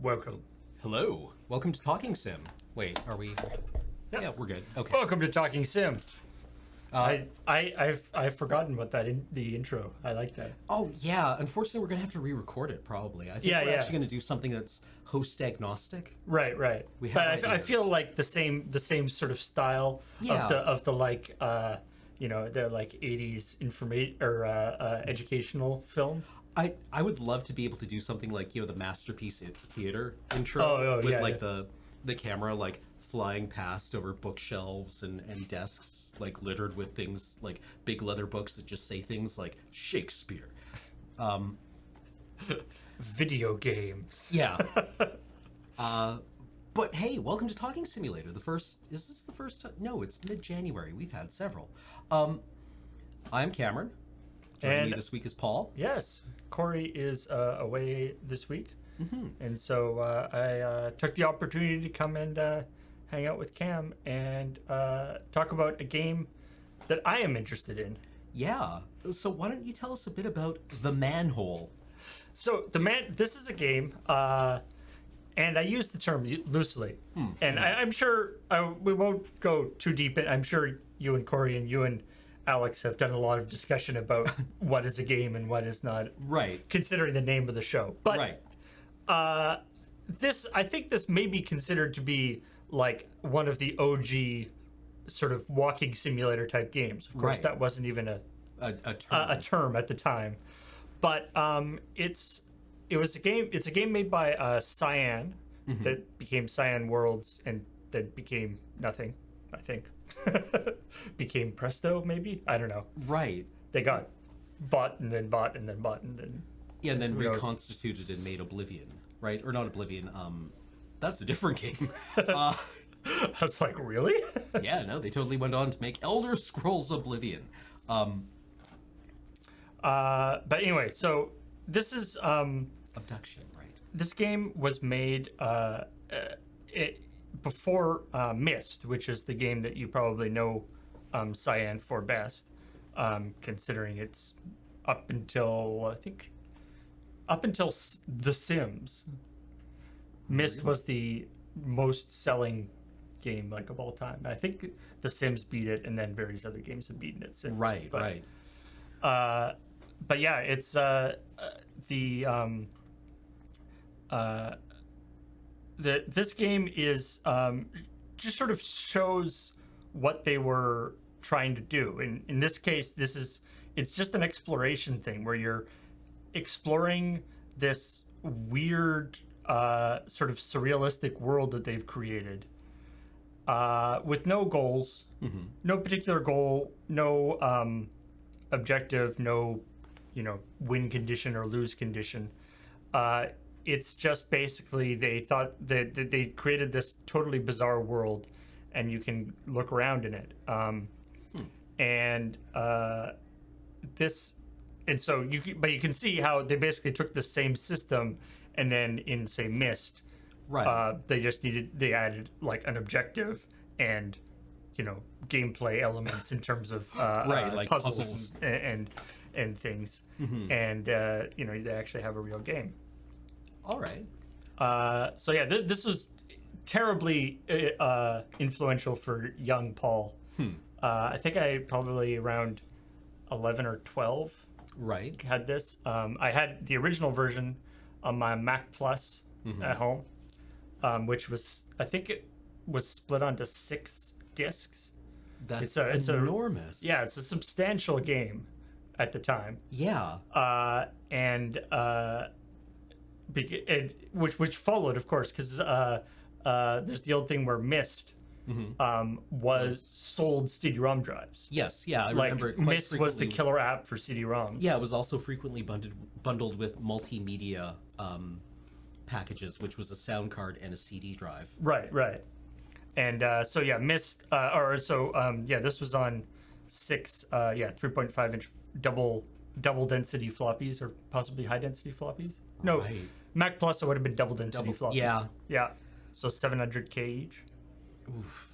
Welcome. Hello. Welcome to Talking Sim. Wait, are we? Yep. Yeah, we're good. Okay. Welcome to Talking Sim. I've forgotten what the intro. I like that. Oh yeah. Unfortunately, we're gonna have to re-record it probably. I think Yeah, we're yeah. actually gonna do something that's host agnostic. Right. We But have I ideas. feel like the same sort of style Yeah. of the like the like 80s information or educational film. I would love to be able to do something like the Masterpiece Theater intro Oh, with yeah, like yeah. the camera like flying past over bookshelves and desks like littered with things like big leather books that just say things like Shakespeare. Video games. Yeah. But hey, welcome to Talking Simulator. Is this the first time? No, it's mid-January. We've had several. I'm Cameron. Joining me And- this week is Paul. Yes, Corey is away this week, and so I took the opportunity to come and hang out with Cam and talk about a game that I am interested in. Yeah. So why don't you tell us a bit about the Manhole? So this is a game, and I use the term loosely, and I'm sure we won't go too deep in. I'm sure you and Corey and you and Alex have done a lot of discussion about what is a game and what is not, Right. considering the name of the show. But Right. I think this may be considered to be like one of the OG sort of walking simulator type games. Of course, Right. that wasn't even A term. a term at the time, but it's a game made by Cyan that became Cyan Worlds and that became nothing, I think. Became Presto, maybe, I don't know. Right. They got bought and then bought and then bought and then Yeah, and then Who knows? reconstituted and made Oblivion. Right? Or not Oblivion. That's a different game. I was like, really? Yeah, no, they totally went on to make Elder Scrolls Oblivion. But anyway, so this is Abduction, right? this game was made before Myst, which is the game that you probably know Cyan for best, considering it's up until The Sims. Myst was the most selling game like of all time. I think The Sims beat it, and then various other games have beaten it since. Right, but, right. But yeah, it's this game is just sort of shows what they were trying to do. In this case, it's just an exploration thing where you're exploring this weird sort of surrealistic world that they've created with no goals, no particular goal, no objective, no win condition or lose condition. It's just basically they thought that they created this totally bizarre world, and you can look around in it. And so you can see how they basically took the same system, and then in say Myst, Right. they added like an objective and gameplay elements in terms of Right, like puzzles puzzles. and things, and they actually have a real game. All right. So yeah, this was terribly influential for young Paul. I think I probably around 11 or 12 Right. had this. I had the original version on my Mac Plus at home, which was, I think it was split onto 6 discs. That's It's enormous. Yeah, it's a substantial game at the time. Yeah. Which followed, of course, because there's the old thing where Myst was sold CD-ROM drives. Yes. Yeah. I Like remember it quite Myst was the frequently killer app for CD-ROMs. Yeah, it was also frequently bundled with multimedia packages, which was a sound card and a CD drive. Right. And so yeah, Myst, this was on 6, 3.5 inch double density floppies, or possibly high density floppies. No, Right. Mac Plus, it would have been double density floppies. yeah. So 700K each. Oof.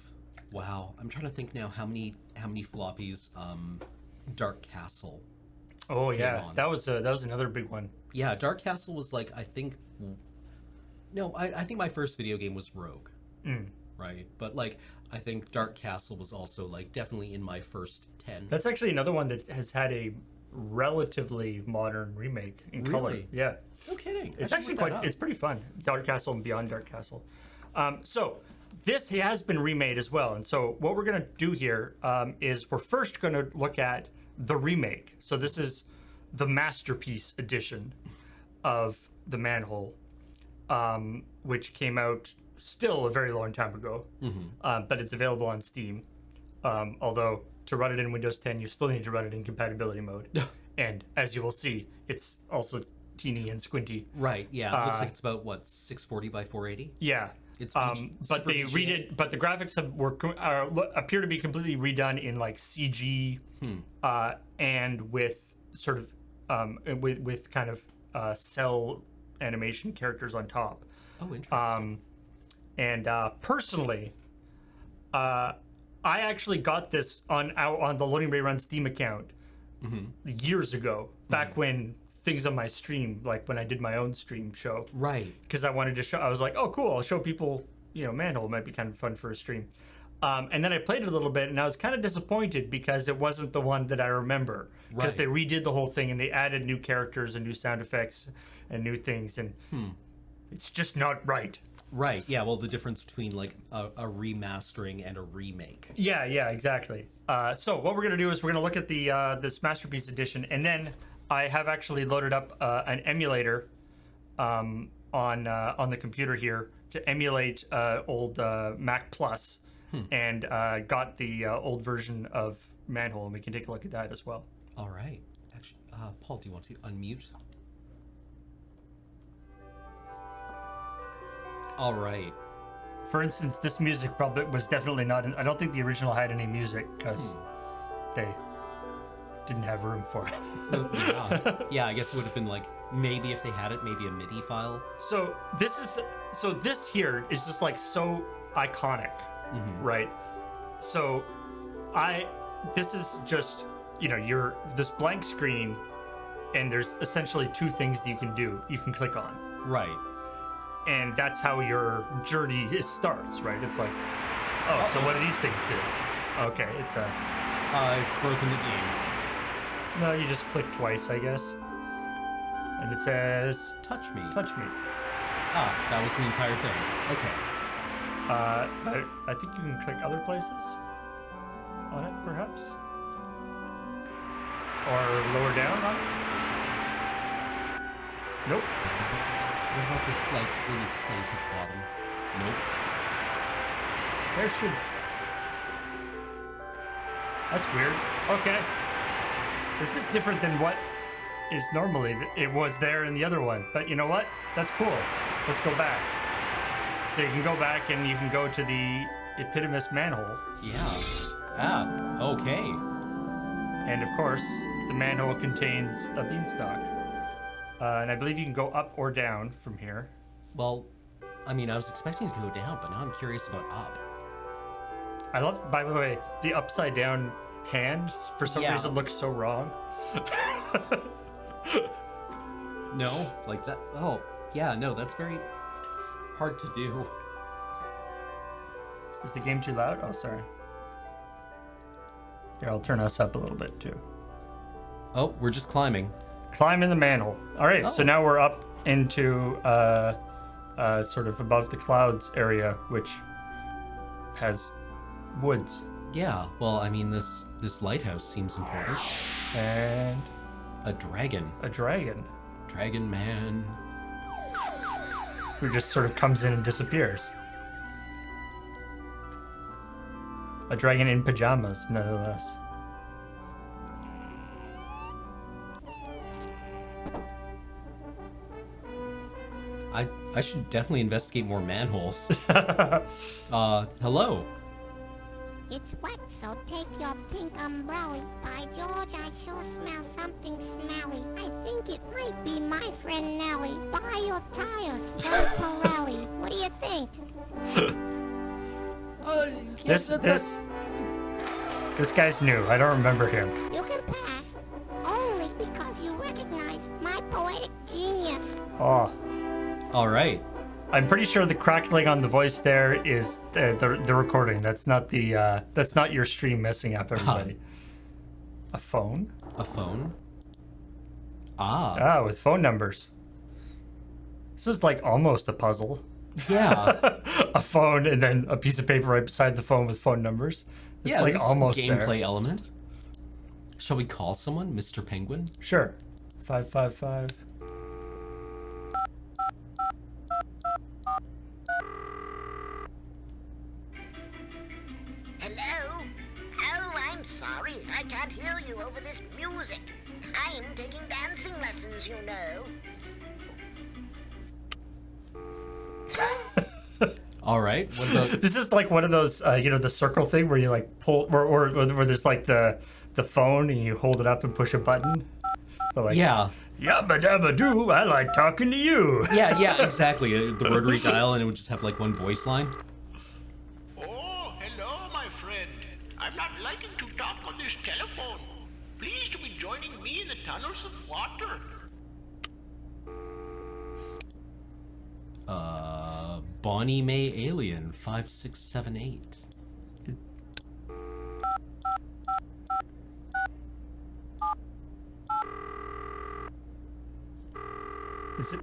Wow. I'm trying to think now how many floppies Dark Castle. Oh yeah, on. that was another big one. Yeah, Dark Castle was like, I think No, I think my first video game was Rogue, Mm. right? But like, I think Dark Castle was also like definitely in my first 10. That's actually another one that has had a relatively modern remake in color. Really? Yeah. No kidding. It's I should actually look quite. that up. It's pretty fun. Dark Castle and Beyond Dark Castle. So this has been remade as well. And so what we're gonna do here is we're first gonna look at the remake. So this is the masterpiece edition of the Manhole, which came out still a very long time ago, but it's available on Steam. Although to run it in Windows 10, you still need to run it in compatibility mode. And as you will see, it's also teeny and squinty. Right. Yeah. It looks like it's about what 640 by 480. Yeah. It's But super they VGA. redid. But the graphics appear to be completely redone in like CG, and with sort of with kind of cell animation characters on top. Oh, interesting. And personally, I actually got this on the Loading Bay Run Steam account years ago, back when things on my stream, like when I did my own stream show, Right. because I wanted to show. I was like, oh, cool! I'll show people. Manhole might be kind of fun for a stream. And then I played it a little bit, and I was kind of disappointed because it wasn't the one that I remember. Because they redid the whole thing and they added new characters and new sound effects and new things, and it's just not right. Right. Yeah. Well, the difference between like a remastering and a remake. Yeah, exactly. So what we're gonna do is we're gonna look at the this masterpiece edition, and then I have actually loaded up an emulator on the computer here to emulate old Mac Plus, and got the old version of Manhole, and we can take a look at that as well. All right. Actually, Paul, do you want to unmute? All right. For instance, this music probably was definitely not. I don't think the original had any music because they didn't have room for it. Yeah, I guess it would have been like maybe if they had it, maybe a MIDI file. So this here is just like so iconic, right? So this is just you're this blank screen, and there's essentially two things that you can do. You can click on, Right. and that's how your journey starts, right? It's like, oh, so what do these things do? Okay, it's a I've broken the game. no. You just click twice, I guess, and it says Touch me. "Touch me." Ah, that was the entire thing. Okay. But I think you can click other places on it, perhaps, or lower down on it. Nope. What about this like little plate at the bottom? Nope. There should. That's weird. Okay. This is different than what is normally. It was there in the other one. But you know what? That's cool. Let's go back. So you can go back and you can go to the epitomous manhole. Yeah. Ah, okay. And of course, the manhole contains a beanstalk. And I believe you can go up or down from here. Well, I mean, I was expecting to go down, but now I'm curious about up. I love, by the way, the upside down hand for some Yeah. reason looks so wrong. No? Like that? Oh, yeah, no, that's very hard to do. Is the game too loud? Oh, sorry. Here, I'll turn us up a little bit too. Oh, we're just climbing. Climb in the manhole. All right, so Oh. now we're up into sort of above the clouds area, which has woods Yeah, well, I mean, this lighthouse seems important. and A dragon. a dragon Dragon man. who just sort of comes in and disappears. A dragon in pajamas, nonetheless. I should definitely investigate more manholes. Hello. It's wet, so take your pink umbrella. By George, I sure smell something smelly. I think it might be my friend Nellie. Buy your tires, Joe Pirelli. What do you think? This guy's new. I don't remember him. You can pass, only because you recognize my poetic genius. Oh, All right. I'm pretty sure the crackling on the voice there is the recording. That's not your stream messing up everybody. A phone? A phone? Ah. Ah, with phone numbers. This is like almost a puzzle. Yeah. A phone and then a piece of paper right beside the phone with phone numbers. It's Yeah, like this almost gameplay there. element. Shall we call someone, Mr. Penguin? Sure. 555. Hello? Oh, I'm sorry. I can't hear you over this music. I'm taking dancing lessons, you know. All right. What about... This is like one of those, the circle thing where you like pull, or where there's like the phone and you hold it up and push a button. But like, Yeah. Yabba dabba doo, I like talking to you. Yeah, exactly. The rotary dial, and it would just have like one voice line. Oh, hello, my friend. I'm not liking to talk on this telephone. Please to be joining me in the tunnels of water. Bonnie Mae Alien 5678. Is it?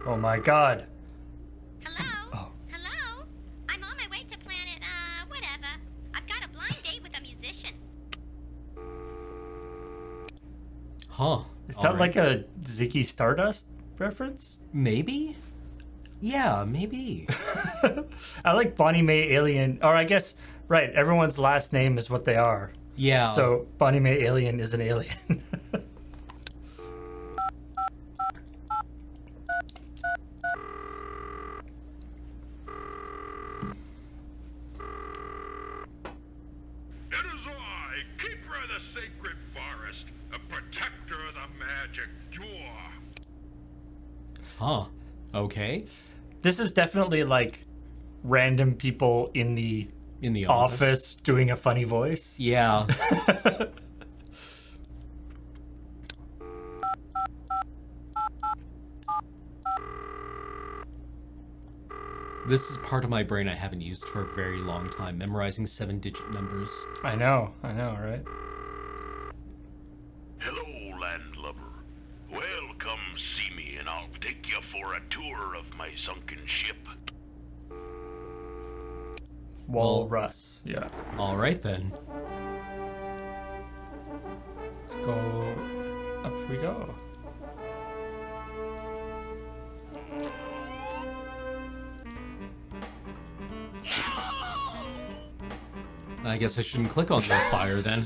Oh my God. Hello? Oh. Hello? I'm on my way to planet, whatever. I've got a blind date with a musician. Huh. Is All that right. like a Ziggy Stardust reference? Maybe? Yeah, maybe. I like Bonnie Mae Alien, or I guess, right, everyone's last name is what they are. Yeah. So Bonnie Mae Alien is an alien. It is I, keeper of the sacred forest, a protector of the magic door. Huh. Okay. This is definitely like random people in the In the office doing a funny voice. Yeah. This is part of my brain I haven't used for a very long time, memorizing 7-digit numbers. I know, right? Hello, landlubber. Well, come see me and I'll take you for a tour of my sunken ship. Walrus, yeah. All right then. Let's go. Up we go. I guess I shouldn't click on the fire then.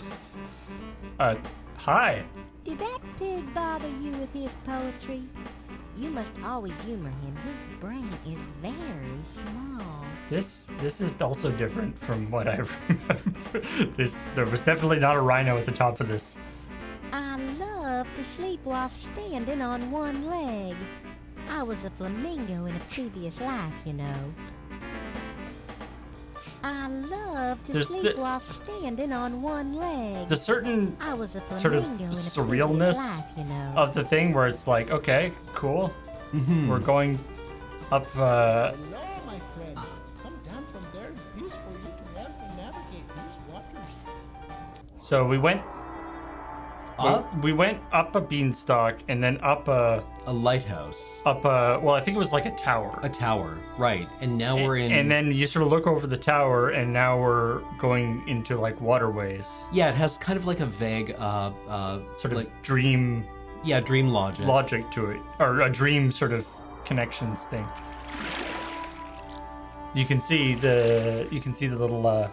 Hi. Did that pig bother you with his poetry? You must always humor him. His brain is very small. This is also different from what I remember. There was definitely not a rhino at the top of this. I love to sleep while standing on one leg. I was a flamingo in a previous life, you know. I love to There's sleep the- while standing on one leg. The certain I was a sort of flamingo in a surrealness previous life, you know. of the thing where it's like, okay, cool. Mhm. We're going up. Hello, my friend. Come down from there. It's useful you to learn to navigate these waters. So we went Up we went up a beanstalk and then up a a lighthouse, well, I think it was like a tower. a tower, right? And now we're in. And then you sort of look over the tower, and now we're going into like waterways, yeah, it has kind of like a vague, sort of like dream dream logic. logic to it, or a dream sort of connections thing. You can see the little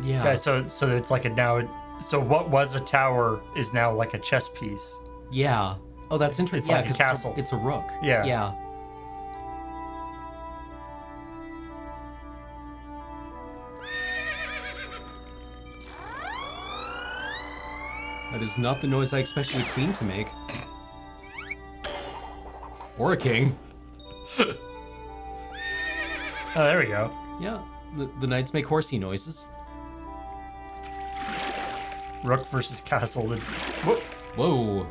Yeah. guy. So it's like a now. So what was a tower is now like a chess piece. Yeah. Oh, that's interesting. It's Yeah, like a 'cause castle. It's a rook. Yeah. Yeah. That is not the noise I expected a queen to make. Or a king. Oh, there we go. Yeah. The knights make horsey noises. Rook versus castle. Whoop. Whoa.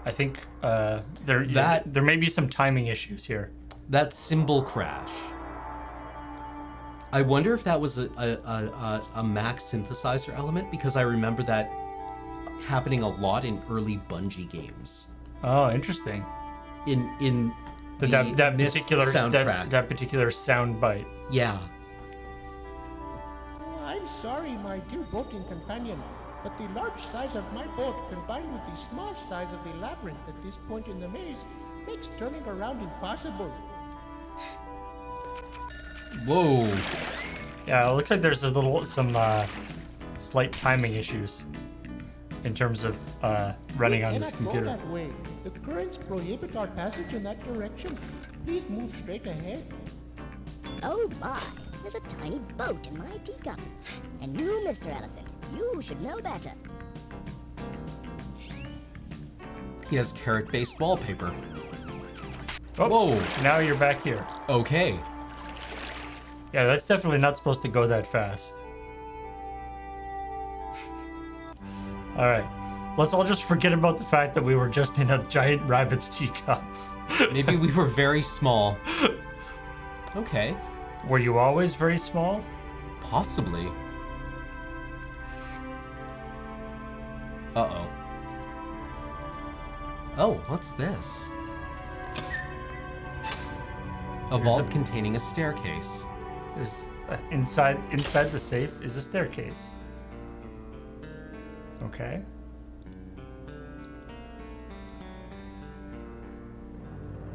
I think there may be some timing issues here. That cymbal crash. I wonder if that was a Mac synthesizer element, because I remember that happening a lot in early Bungie games. Oh, interesting. In that Myst particular soundtrack. that particular sound bite. Yeah. I'm sorry, my dear boating companion, but the large size of my boat combined with the small size of the labyrinth at this point in the maze makes turning around impossible. Whoa. Yeah, it looks like there's some slight timing issues in terms of running on We this cannot computer. Go that way. The currents prohibit our passage in that direction. Please move straight ahead. Oh my, there's a tiny boat in my teacup. And you, Mr. Elephant, you should know better. He has carrot-based wallpaper. Oh, Whoa. now you're back here. Okay. Yeah, that's definitely not supposed to go that fast. All right, let's all just forget about the fact that we were just in a giant rabbit's teacup. Maybe we were very small. Okay. Were you always very small? Possibly. Uh-oh. Oh, what's this? A There's vault a- containing a staircase. Is inside the safe is a staircase. Okay.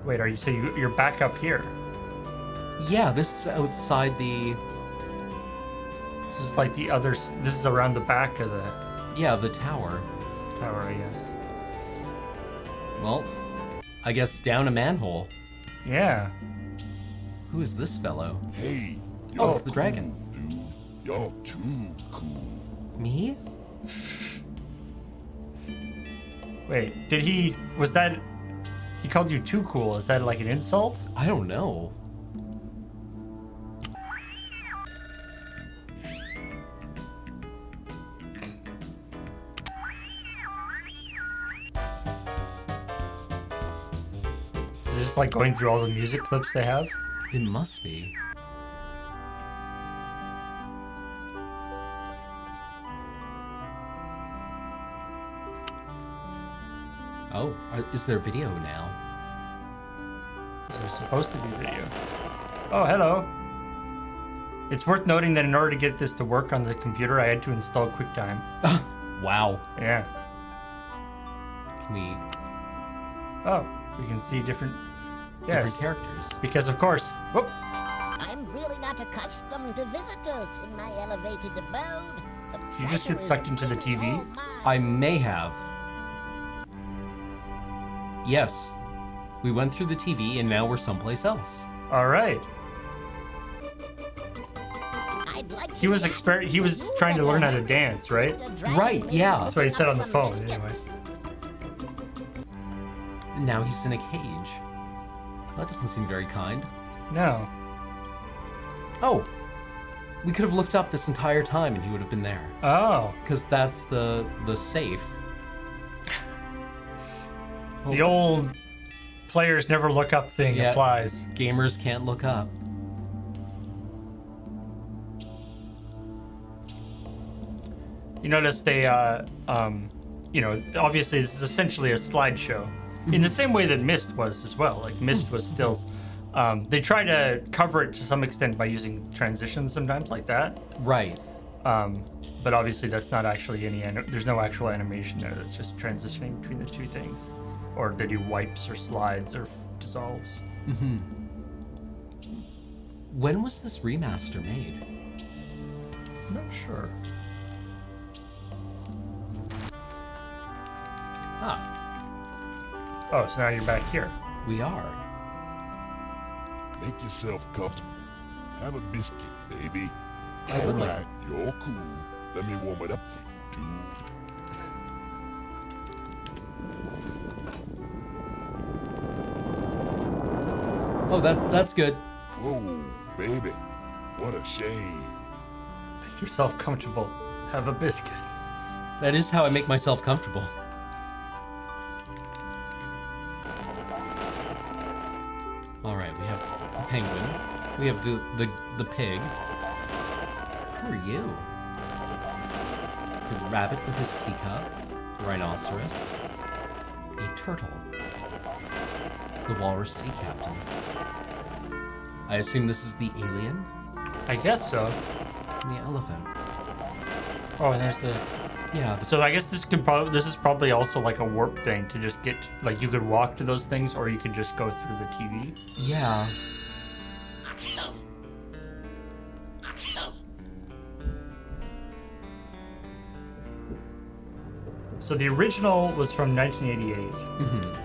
Wait, are you you're back up here? Yeah, this is outside the... This is like the other. This is around the back of the Yeah, the tower. tower, I guess. Well, I guess down a manhole. Yeah. Who is this fellow? Hey, Oh, it's the dragon. dude. Y'all too cool. Me? Wait, was that, he called you too cool? Is that like an insult? I don't know. Is it just like going through all the music clips they have? It must be. Oh, is there video now? There's supposed to be video. Oh, hello. It's worth noting that in order to get this to work on the computer, I had to install QuickTime. Wow. Yeah. Can we... Oh, we can see different Different characters. Because of course. Whoop. I'm really not accustomed to visitors in my elevated abode. The Did you just get pressure sucked is into the getting TV? all mine. I may have. Yes. We went through the TV and now we're someplace else. All right. I'd like He was he was trying to learn how to dance, right? Right, yeah. That's what he said on the phone, anyway. And now he's in a cage. That doesn't seem very kind. No. Oh. We could have looked up this entire time and he would have been there. Oh. Because that's the safe. The old players never look up thing Yeah. applies. Gamers can't look up. You notice they, you know, obviously this is essentially a slideshow. In the same way that Myst was as well. Like Myst was stills. They try to cover it to some extent by using transitions sometimes like that. Right. But obviously that's not actually there's no actual animation there. That's just transitioning between the two things. Or they do wipes or slides or dissolves. Mm-hmm. When was this remaster made? I'm not sure. Ah, Oh, so now you're back here. we are. Make yourself comfortable. Have a biscuit, baby. I would like- Alright, you're cool. Let me warm it up for you, Oh, that's good. dude. Whoa, baby. What a shame. Make yourself comfortable. Have a biscuit. That is how I make myself comfortable. We have the pig. Who are you? The rabbit with his teacup. The rhinoceros. A turtle. The walrus sea captain. I assume this is the alien? I guess so. And the elephant. Oh, and there's the... Yeah, So I guess this is probably also like a warp thing to just get, like, you could walk to those things or you could just go through the TV. yeah. So the original was from 1988. Mm-hmm.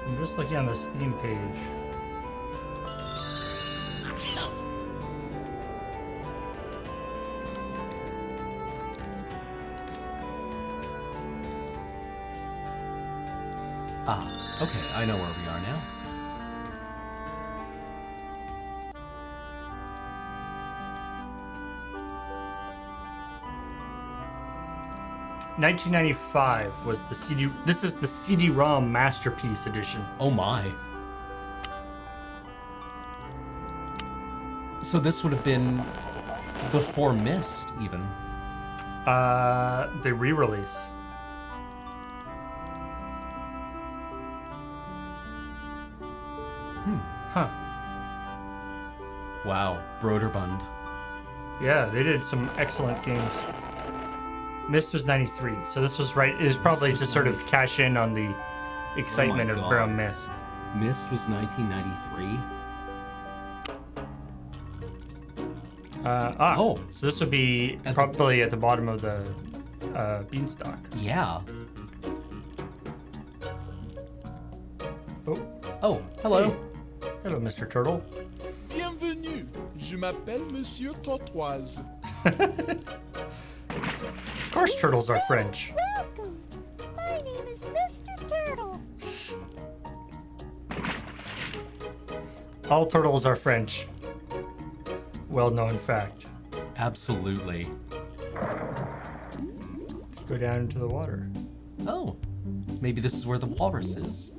I'm just looking on the Steam page. Ah, okay, I know where we are now. $1995 was the CD. This is the CD-ROM Masterpiece Edition. Oh my. So this would have been before Myst, even. The re-release. Huh. Wow, Broderbund. Yeah, they did some excellent games. Myst was 93, so this was right. It was probably was to sort of like- cash in on the excitement of God. Brown Myst. Myst was 1993. Oh. So this would be At the- probably at the bottom of the beanstalk. Yeah. Oh, Oh, hello. Hey. Hello, Mr. Turtle. Bienvenue, je m'appelle Monsieur Tortoise. Of course, turtles are French. Welcome. My name is Mr. Turtle. All turtles are French. Well-known fact. Absolutely. Let's go down into the water. Oh, maybe this is where the walrus is.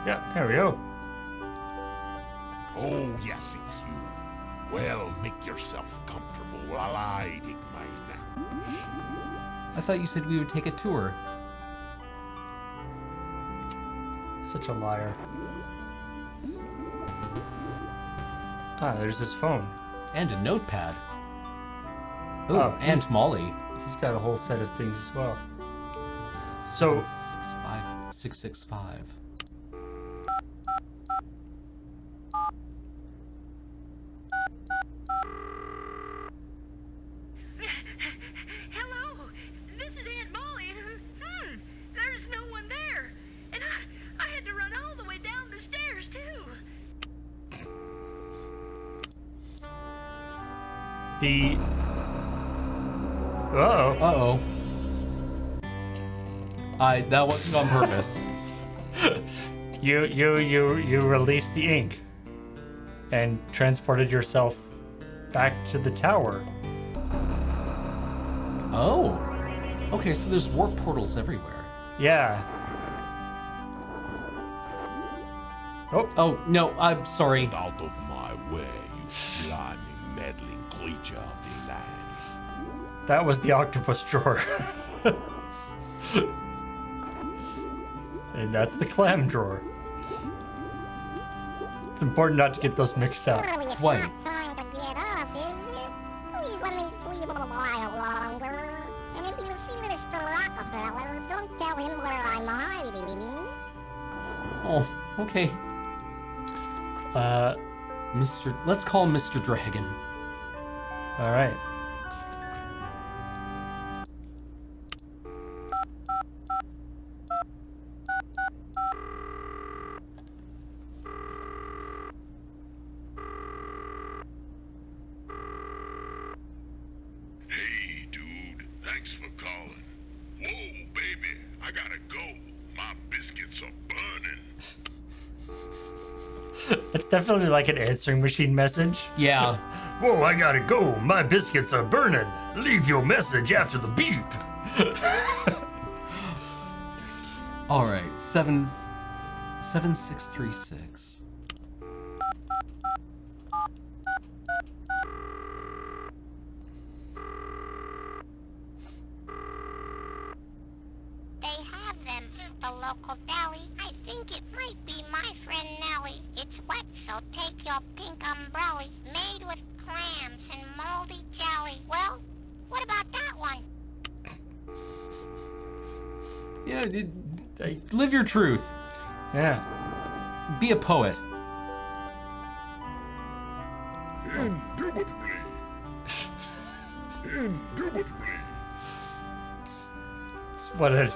Yeah, there we go. Oh, yes, it's you. Well, make yourself comfortable while I take my nap. I thought you said we would take a tour. Such a liar. Ah, there's his phone. And a notepad. Ooh, Oh, and he's- Molly. He's got a whole set of things as well. So, 665. Hello, this is Aunt Molly. There's no one there. And I had to run all the way down the stairs, too. the... Uh-oh. Uh-oh. That wasn't on purpose. You released the ink and transported yourself back to the tower. Oh. Okay, so there's warp portals everywhere. Yeah. Oh, no, I'm sorry. Out of my way, you slimy, meddling creature of the land. That was the octopus drawer. And that's the clam drawer. It's important not to get those mixed up. Surely it's Quite. not time to get up, is it? Please let me sleep a little while longer. And if you see Mr. Rockefeller, don't tell him where I'm hiding. Oh, okay. Let's call him Mr. Dragon. All right. Hey, dude, thanks for calling. Whoa, baby, I gotta go. My biscuits are burning. It's definitely like an answering machine message. Yeah. Whoa, I gotta go. My biscuits are burning. Leave your message after the beep. All right, 7636. They have them at the local deli. I think it might be my friend Nellie. It's wet, so take your pink umbrella. Made with clams and moldy jelly. Well, what about that one? Yeah, live your truth. Yeah. Be a poet. Indubitably. Indubitably. It's what I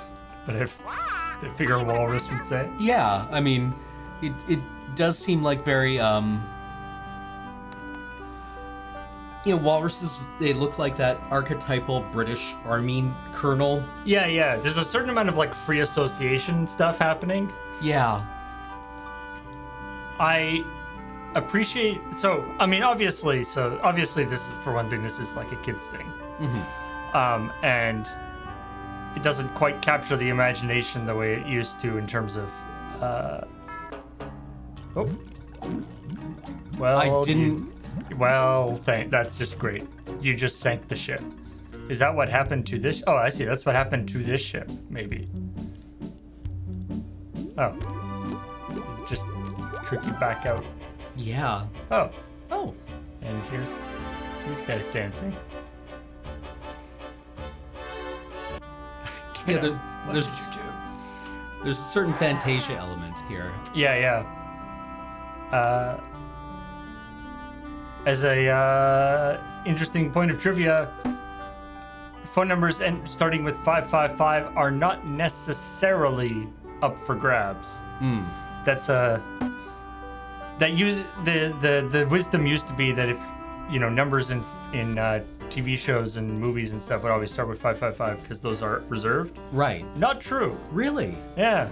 figure a walrus would say. Yeah, I mean, it does seem like very walruses, they look like that archetypal British army colonel. Yeah. There's a certain amount of like free association stuff happening. Yeah. I appreciate. So I mean, obviously, this is, for one thing, this is like a kid's thing, and it doesn't quite capture the imagination the way it used to in terms of. Well, I didn't. That's just great. You just sank the ship. Is that what happened to this? Oh, I see. That's what happened to this ship, maybe. Oh. Just took you back out. Yeah. Oh. Oh. And here's these guys dancing. Yeah, What did you do? There's a certain Fantasia element here. Yeah. As a interesting point of trivia, phone numbers starting with 555 are not necessarily up for grabs. That's the wisdom used to be that if numbers in TV shows and movies and stuff would always start with 555 because those are reserved. Right. Not true. Really? Yeah.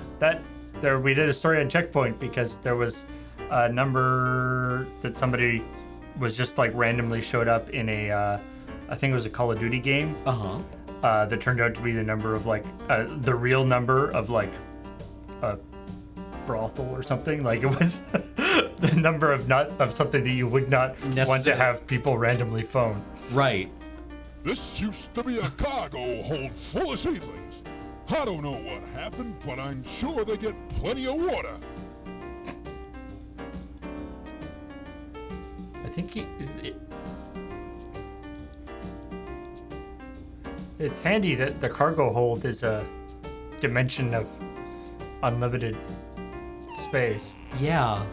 We did a story on Checkpoint because there was a number that somebody was just like randomly showed up in a I think it was a Call of Duty game. That turned out to be the number of like the real number of like a brothel or something. Like it was the number of something that you would not want to have people randomly phone. Right. This used to be a cargo hold full of seedlings. I don't know what happened, but I'm sure they get plenty of water. I think it's handy that the cargo hold is a dimension of unlimited space. Yeah.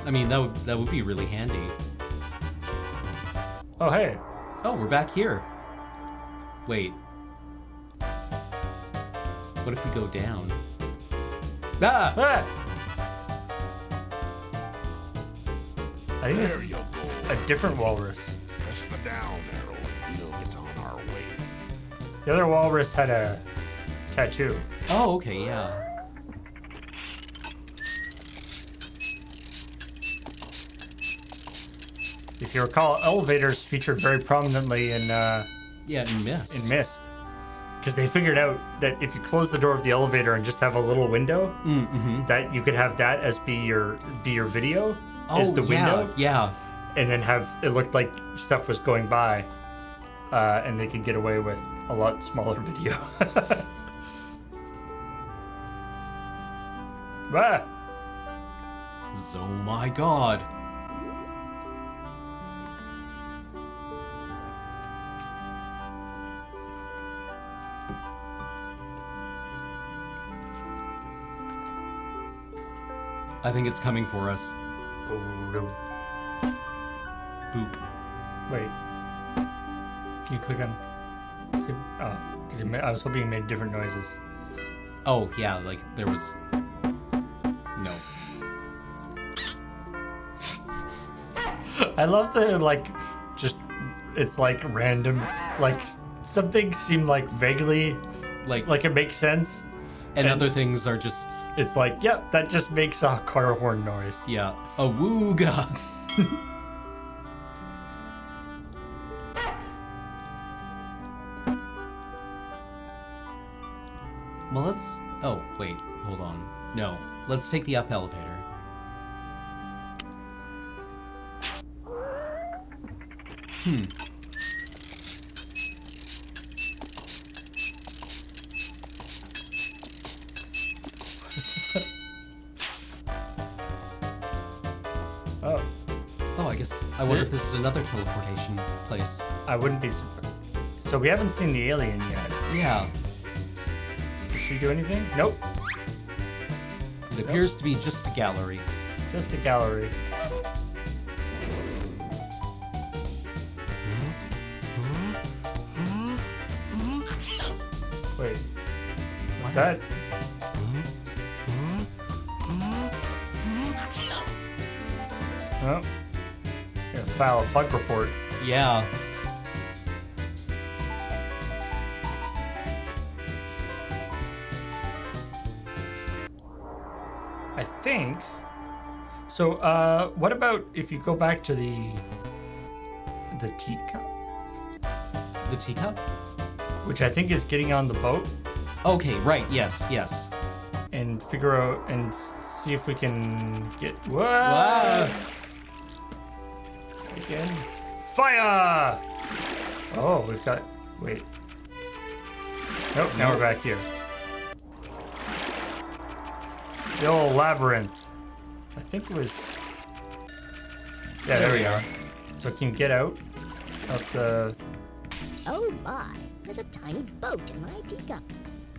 I mean, that would be really handy. Oh, hey. Oh, we're back here. Wait. What if we go down? Ah! I think this is a different walrus. Press the down arrow and we'll get on our way. The other walrus had a tattoo. Oh, okay, yeah. If you recall, elevators featured very prominently in in Myst. In Myst, because they figured out that if you close the door of the elevator and just have a little window, that you could have that as be your video. Is the window. Yeah. And then have it looked like stuff was going by, and they could get away with a lot smaller video. Ah. Oh my god. I think it's coming for us. Boop. Wait. Can you click on? Oh, I was hoping it made different noises. Oh yeah, like there was. No. I love the it's like random, like something seemed like vaguely like it makes sense, and other things are just. It's like, yep, that just makes a car horn noise. Yeah, a wooga. Well, let's... Oh, wait. Hold on. No. Let's take the up elevator. Oh, Oh, I guess... I wonder if this is another teleportation place. I wouldn't be surprised. So we haven't seen the alien yet. Yeah. Does she do anything? Nope. It appears to be just a gallery. Just a gallery. Wait. What's that? Oh. Gotta file a bug report. Yeah. I think. So, what about if you go back to the teacup, The teacup? which I think is getting on the boat, Okay, right. Yes, yes. and figure out and see if we can get. Whoa! Wow. Again. Fire! Oh, we've got. Wait. Nope. Now we're back here. The old labyrinth. I think it was. Yeah, there we are. So can you get out of the? Oh my, there's a tiny boat in my teacup.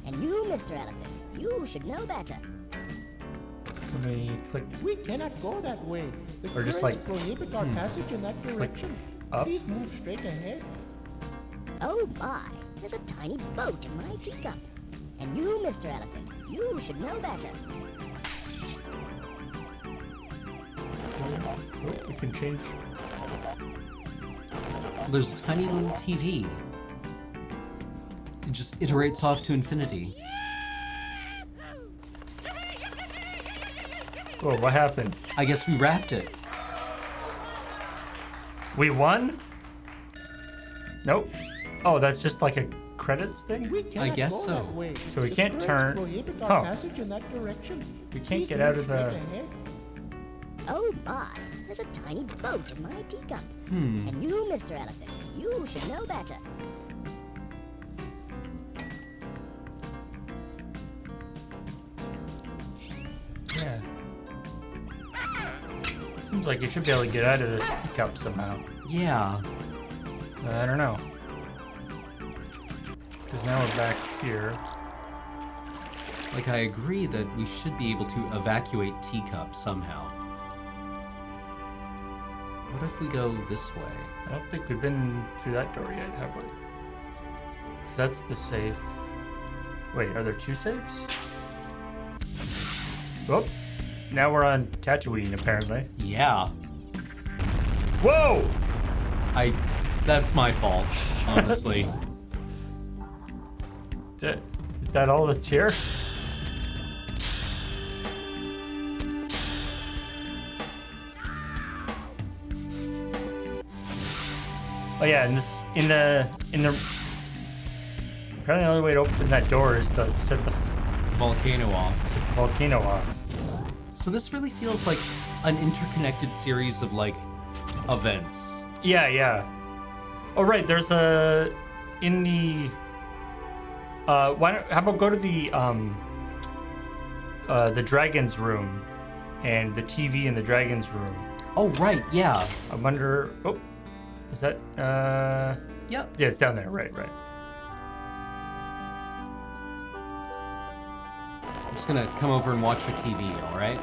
And you, Mr. Elephant, you should know better. Can we click? We cannot go that way. The Or just currents like, prohibit our passage in that direction. up? Please move straight ahead. Oh my, there's a tiny boat in my teacup. And you, Mr. Elephant, you should know better. Oh, we can change. There's a tiny little TV. It just iterates off to infinity. Oh, what happened? I guess we wrapped it. We won? Nope. Oh, that's just like a credits thing? We cannot guess go so. that way. So we The can't currents turn- prohibit Huh. our passage in that direction. We can't Please get out move of the. straight ahead. Oh my, there's a tiny boat in my teacup. Hmm. And you, Mr. Elephant, you should know better. Yeah. Seems like you should be able to get out of this teacup somehow. Yeah. I don't know. Because now we're back here. Like, I agree that we should be able to evacuate teacup somehow. What if we go this way? I don't think we've been through that door yet, have we? Because that's the safe. Wait, are there two safes? Oh, now we're on Tatooine, apparently. Yeah. Whoa! That's my fault, honestly. Is that all that's here? Oh yeah, and in the apparently the only way to open that door is to set the Volcano off. volcano off. So this really feels like an interconnected series of, like, events. Yeah, yeah. Oh right, there's a in the how about go to the dragon's room and the TV in the dragon's room. Oh, right, yeah. I wonder. Oh, is that? Yep. Yeah, it's down there. Right. I'm just gonna come over and watch your TV, alright?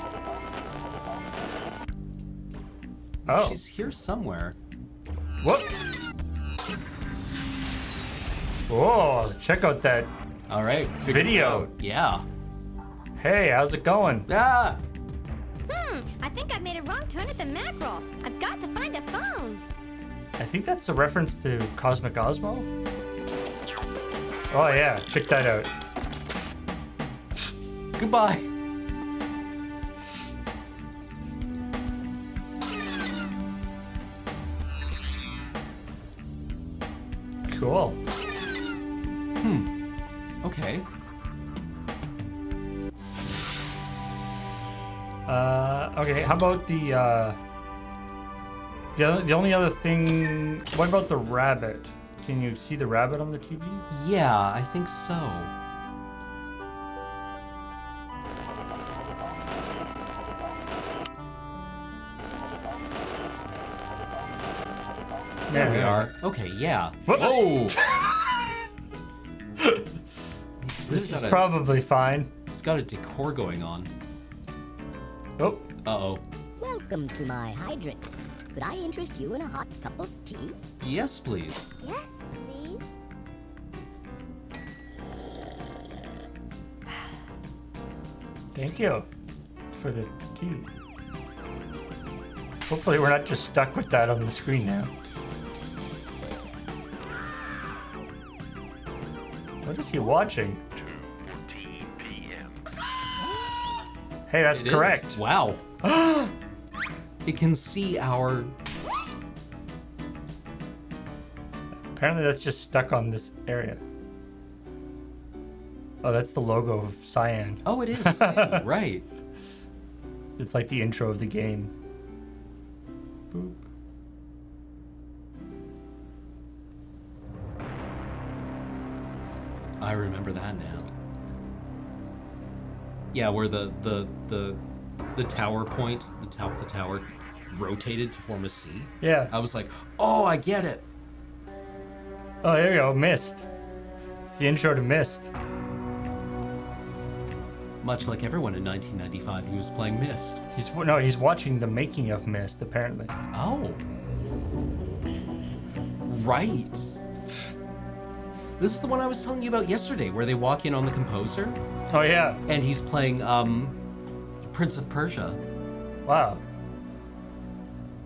Oh. She's here somewhere. What? Oh, check out that Alright, video. Yeah. Hey, how's it going? Ah! I think I made a wrong turn at the mackerel. I've got to find a phone. I think that's a reference to Cosmic Osmo. Oh yeah, check that out. Goodbye. Cool. Okay. Okay, how about the only other thing, what about the rabbit? Can you see the rabbit on the TV? Yeah, I think so. There we are. Okay, yeah. Whoa! This is probably fine. It's got a decor going on. Oh. Uh-oh. Welcome to my hydrant. Could I interest you in a hot cup of tea? Yes, please. Yes, please. Thank you for the tea. Hopefully we're not just stuck with that on the screen now. What is he watching? 2:15 p.m. Hey, that's It correct. is. Wow. It can see our... Apparently that's just stuck on this area. Oh, that's the logo of Cyan. Oh, it is. Right. It's like the intro of the game. Boop. I remember that now. Yeah, where the tower point, the tower rotated to form a C. Yeah. I was like, oh, I get it. Oh, there you go. Mist. It's the intro to Mist. Much like everyone in 1995 who was playing Myst. He's watching the making of Mist, apparently. Oh. Right. This is the one I was telling you about yesterday, where they walk in on the composer. Oh, yeah. And he's playing, Prince of Persia. Wow.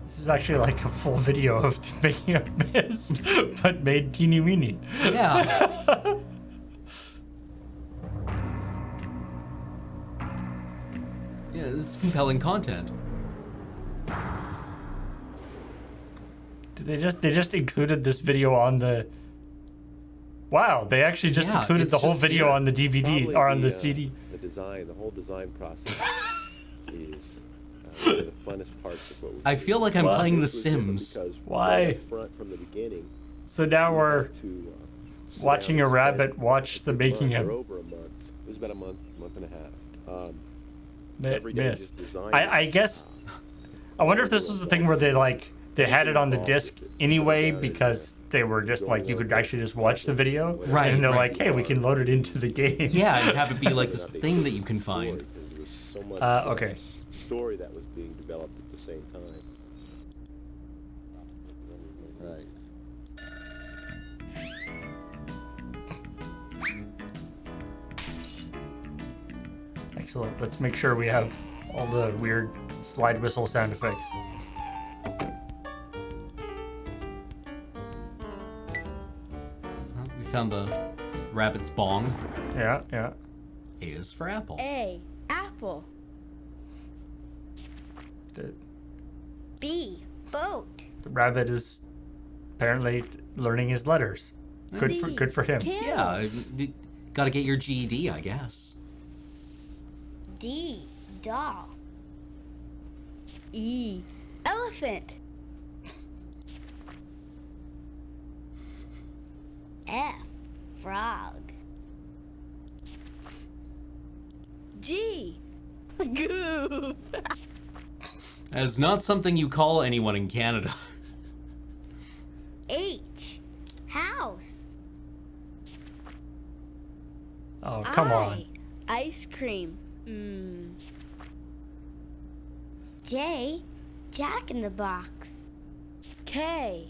This is actually like a full video of making of Mist, but made teeny weeny. Yeah. Yeah, this is compelling content. They just included this video on the... Wow, they actually just Yeah, included it's the whole just video here. on the DVD Probably or on the CD. The whole design process is one of the funnest parts of what we I do. feel like I'm playing The This was different Sims. because Why? right up front from the beginning, So now we're to, sit watching down a and rabbit spend watch the a making month of or over a month. It was about a month and a half. Every day Mist. just designing. I guess... I wonder if this was the thing where they had it on the disc anyway because they were just like, you could actually just watch the video. Right, And they're right. like, hey, we can load it into the game. Yeah, and have it be like this thing that you can find. Because there was so much Okay. story that was being developed at the same time. Right. Excellent. Let's make sure we have all the weird slide whistle sound effects. Well, we found the rabbit's bong. Yeah, yeah. A is for apple. A. Apple. The B. Boat. rabbit is apparently learning his letters. Good for him. Kid. Yeah, you gotta get your GED, I guess. D. Doll. E. Elephant. F. Frog. G. Goof. That is not something you call anyone in Canada. H. House. Oh, come on. Ice cream. J. Jack in the Box. K.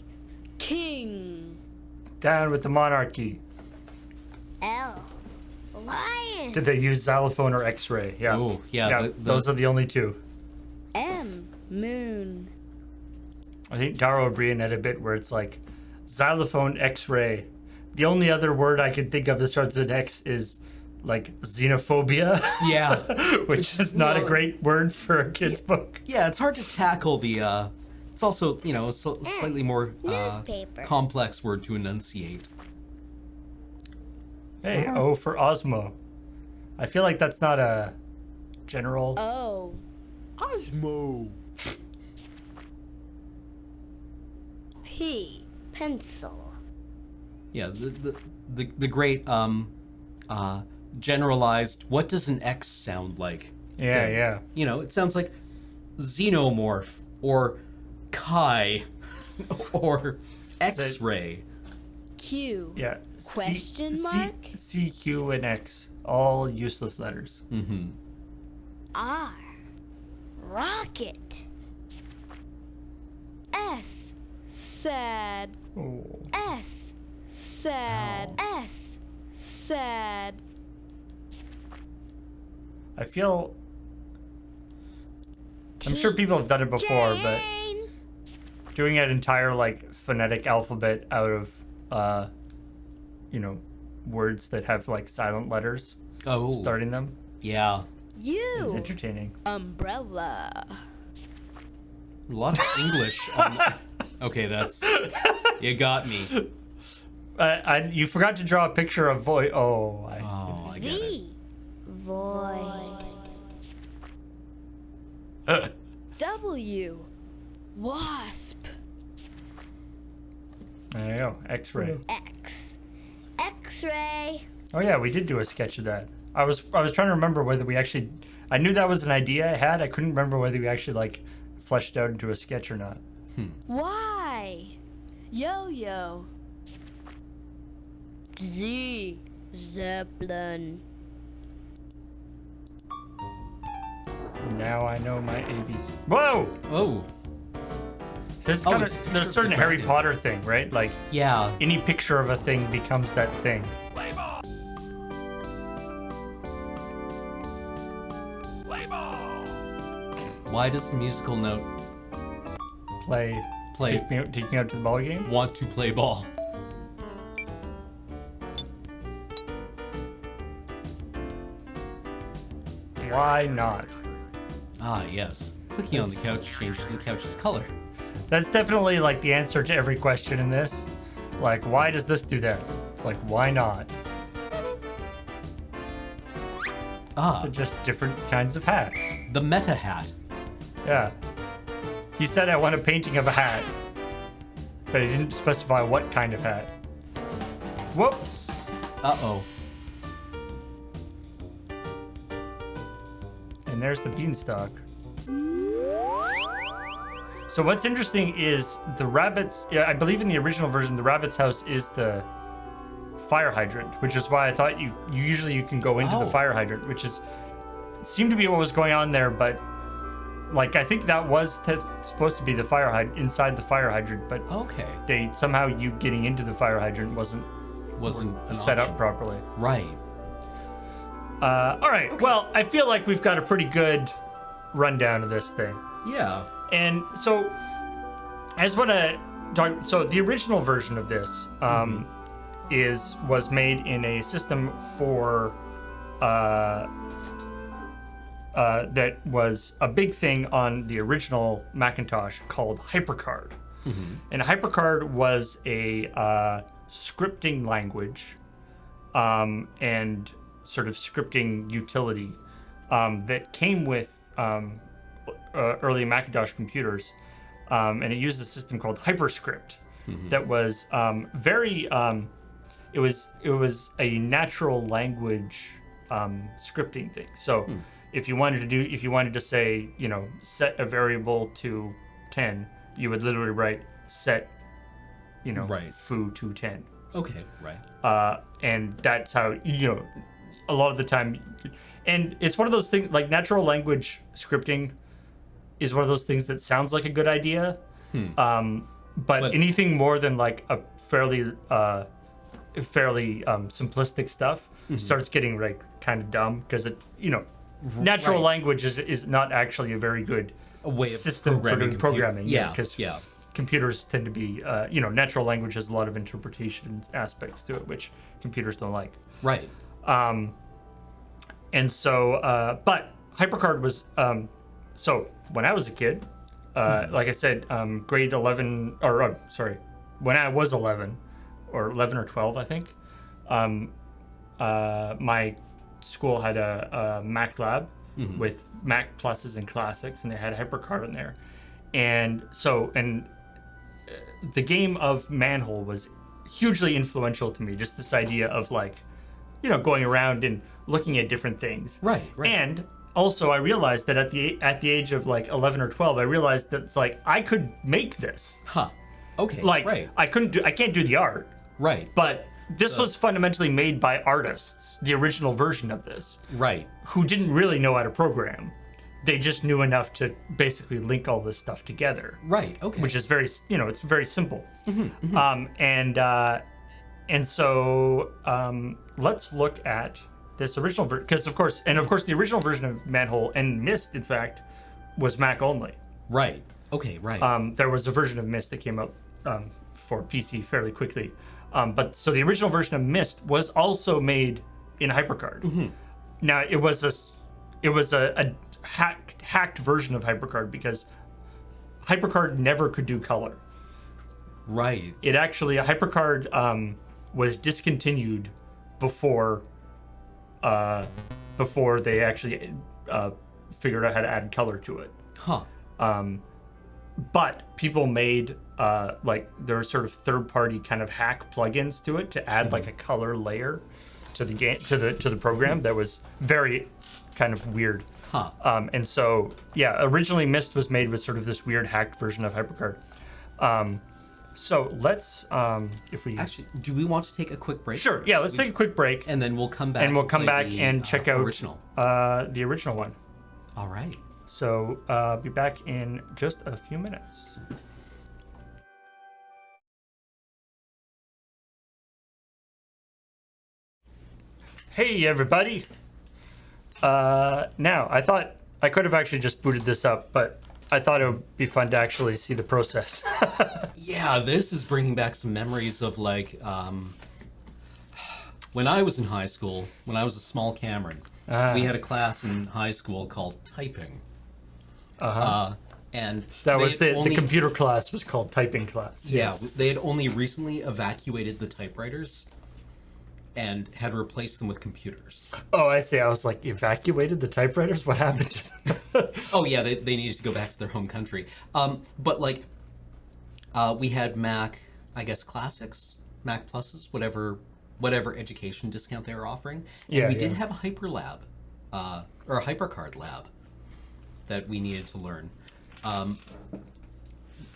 King. Down with the monarchy. L. Lion. Did they use xylophone or X-ray? Yeah. Oh, yeah, those are the only two. M. Moon. I think Dara O'Brien had a bit where it's like xylophone, X-ray. The only other word I can think of that starts with X is like xenophobia. Yeah. Which is not a great word for a kid's book. Yeah, it's hard to tackle the, it's also, you know, a slightly more Newspaper. complex word to enunciate. Hey, O for Osmo. I feel like that's not a general... O. Cosmo. P. Pencil. Yeah, the great generalized. What does an X sound like? Yeah, thing. yeah. You know, it sounds like xenomorph or Chi or X-ray. Q. Yeah. Question mark? C, Q, and X. All useless letters. Mm-hmm. R. Rocket. S. Sad. Oh. S. Sad. S. Sad. I feel. I'm sure people have done it before, but Jane. doing an entire like phonetic alphabet out of, words that have like silent letters Oh. starting them Yeah. is U. entertaining. Umbrella. A lot of English. Okay, that's. You got me. You forgot to draw a picture of void. Oh, I get it. Z. Void. W. Wasp. There you go. X-ray. X. X-ray. Oh yeah, we did do a sketch of that. I was trying to remember whether we actually. I knew that was an idea I had. I couldn't remember whether we actually like fleshed out into a sketch or not. Y. Yo-yo. Z. Zeppelin. Now I know my ABCs. Whoa! Oh. So it's Oh, kind it's a of picture there's a of certain the Harry dragon. Potter thing, right? Like Yeah. any picture of a thing becomes that thing. Why does the musical note Play. play Take me out to the ball game. want to play ball? Why not? Ah, yes. Clicking on the couch changes the couch's color. That's definitely like the answer to every question in this. Like, why does this do that? It's like, why not? Ah, So just different kinds of hats. the meta hat. Yeah. He said I want a painting of a hat, but he didn't specify what kind of hat. Whoops. Uh-oh. And there's the beanstalk. So what's interesting is the rabbits. Yeah, I believe in the original version, the rabbit's house is the fire hydrant, which is why I thought you usually you can go into the Oh. fire hydrant, which is seemed to be what was going on there. But like I think that was supposed to be the fire hydrant inside the fire hydrant, but Okay. they somehow you getting into the fire hydrant wasn't An set option. up properly. Right. All right. Well, I feel like we've got a pretty good rundown of this thing. Yeah. And so, I just want to talk. So, the original version of this was made in a system for that was a big thing on the original Macintosh called HyperCard. And HyperCard was a scripting language and sort of scripting utility that came with early Macintosh computers, and it used a system called HyperScript that was very. It was a natural language scripting thing. So if you wanted to say, set a variable to 10, you would literally write set, Right. foo to 10. Okay, right. And that's how a lot of the time, and it's one of those things like natural language scripting is one of those things that sounds like a good idea, but anything more than like a fairly simplistic stuff starts getting like kind of dumb because natural Right. language is not actually a very good way of system for programming doing computer- programming. Yeah, because yeah. computers tend to be, natural language has a lot of interpretation aspects to it, which computers don't like. Right. And so, but HyperCard was, so when I was a kid, like I said, grade 11, or sorry, when I was 11, or 11 or 12, I think, my school had a Mac lab, with Mac Pluses and Classics, and they had HyperCard in there. And so, the game of Manhole was hugely influential to me. Just this idea of like, going around and looking at different things. Right. And also, I realized that at the age of like 11 or 12, I realized that it's like I could make this. Huh. Okay. Like right. I can't do the art. Right. But this was fundamentally made by artists, the original version of this. Right. Who didn't really know how to program. They just knew enough to basically link all this stuff together. Right. Okay. Which is very, it's very simple. And so let's look at this original version, because of course, the original version of Manhole and Myst, in fact, was Mac only. Right. Okay. Right. There was a version of Myst that came out for PC fairly quickly. But so the original version of Myst was also made in HyperCard. Now it was a hacked version of HyperCard because HyperCard never could do color. Right. It actually HyperCard was discontinued before they actually figured out how to add color to it. Huh. But people made there were sort of third-party kind of hack plugins to it to add like a color layer to the game to the program that was very kind of weird. Huh. And so originally Myst was made with sort of this weird hacked version of HyperCard. So let's if we actually, do we want to take a quick break? Sure. Yeah, let's take a quick break, and then we'll come back. And we'll come back the, and check out the original one. All right. So be back in just a few minutes. Hey everybody. Now I thought I could have actually just booted this up, but I thought it would be fun to actually see the process. Yeah, this is bringing back some memories of like when I was in high school, when I was a small Cameron, we had a class in high school called typing. And that was the computer class was called typing class. Yeah, they had only recently evacuated the typewriters and had replaced them with computers. Oh, I see. I was like, evacuated the typewriters? What happened to them? Oh, yeah, they needed to go back to their home country. But, like, we had Mac, I guess, Classics, Mac Pluses, whatever education discount they were offering. And we did have a Hyper Lab, or a HyperCard lab that we needed to learn.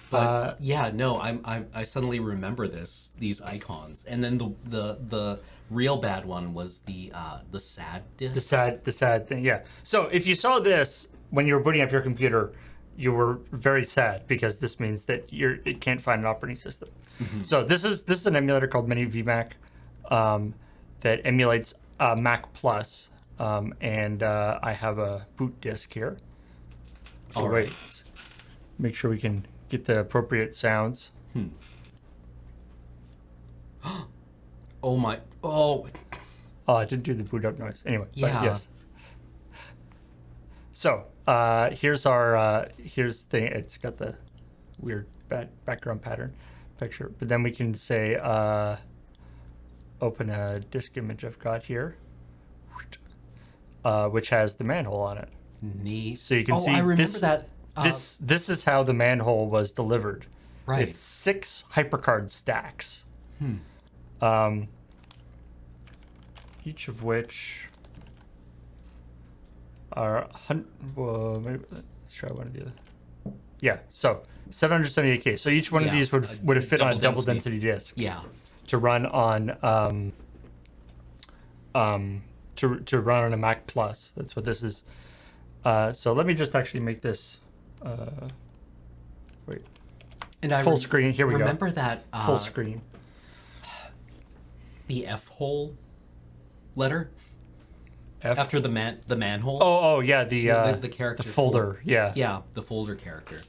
But I suddenly remember these icons, and then the real bad one was the SAD disk. The sad thing, yeah. So if you saw this when you were booting up your computer, you were very sad because this means that it can't find an operating system. So this is an emulator called Mini VMac that emulates Mac Plus, and I have a boot disk here. All right. Make sure we can get the appropriate sounds. Oh my! Oh, I didn't do the boot up noise. Anyway, yeah. But yes. So here's it's got the weird background pattern picture, but then we can say open a disk image I've got here, which has the manhole on it. Neat. So you can see I remember that. This is how the manhole was delivered. Right. It's 6 HyperCard stacks. Each of which are maybe let's try one of the other. Yeah, so 778K. So each one of these would have fit on a double density disk. Yeah. To run on to run on a Mac Plus. That's what this is. So let me just actually make this wait. And I full screen. Here we go. Remember that full screen. The F hole letter F? after the manhole. Oh yeah, the character, the folder. Yeah, the folder character.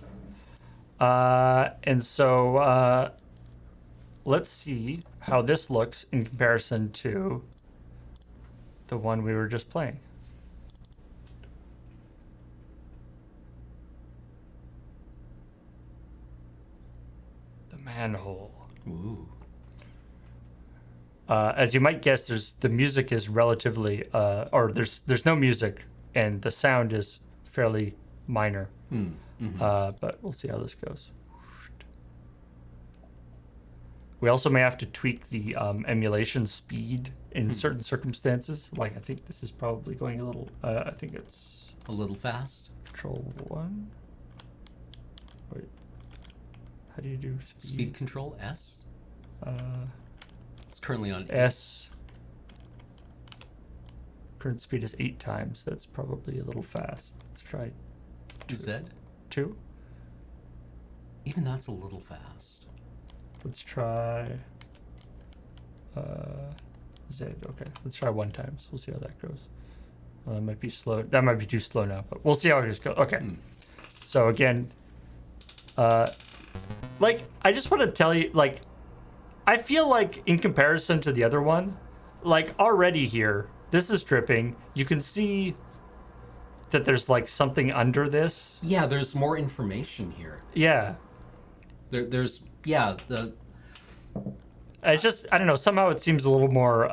And so let's see how this looks in comparison to the one we were just playing. The manhole. Ooh. As you might guess, the music is relatively, or there's no music and the sound is fairly minor. Mm-hmm. But we'll see how this goes. We also may have to tweak the emulation speed in certain circumstances. Like I think this is probably going a little. I think it's A little fast. Control 1. Wait. How do you do speed? Speed control S. It's currently on S. Current speed is 8 times. That's probably a little fast. Let's try Z. 2. Even that's a little fast. Let's try Z. Okay, let's try 1 times. We'll see how that goes. That might be slow. That might be too slow now, but we'll see how it goes. Okay. So again, like I just want to tell you, like I feel like in comparison to the other one, like already here, this is dripping. You can see that there's like something under this. Yeah, there's more information here. Yeah. There's It's just I don't know. Somehow it seems a little more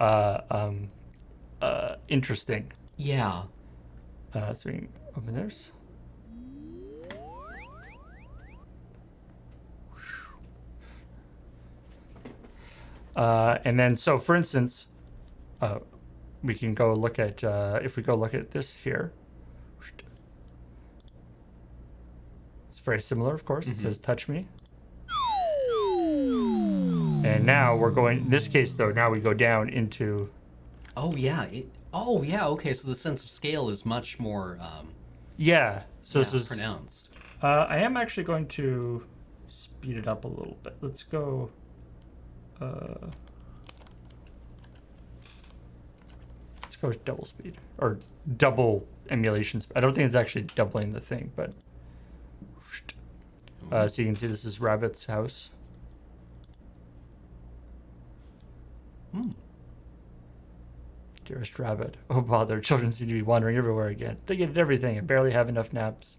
interesting. Yeah. So we can open theirs. And then so for instance, we can go look at if we go look at this here. It's very similar, of course. It says touch me. And now we're going, in this case though, now we go down into... Oh yeah, okay, so the sense of scale is much more yeah, so this is... pronounced. I am actually going to speed it up a little bit. Let's go... let's go with double speed. Or double emulation speed. I don't think it's actually doubling the thing, but... so you can see this is Rabbit's house. Dearest Rabbit, oh bother, children seem to be wandering everywhere again. They get everything and barely have enough naps.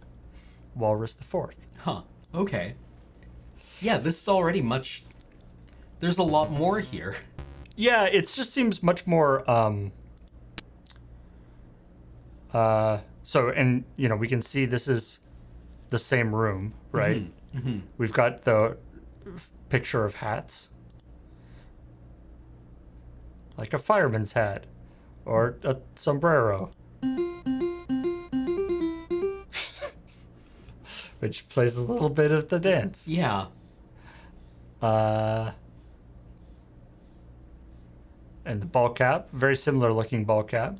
Walrus the Fourth. Huh, okay. Yeah, this is already much... There's a lot more here. Yeah, it just seems much more, so, and, you know, we can see this is the same room, right? We've got the picture of hats. Like a fireman's hat. Or a sombrero. Which plays a little bit of the dance. Yeah. And the ball cap. Very similar looking ball cap.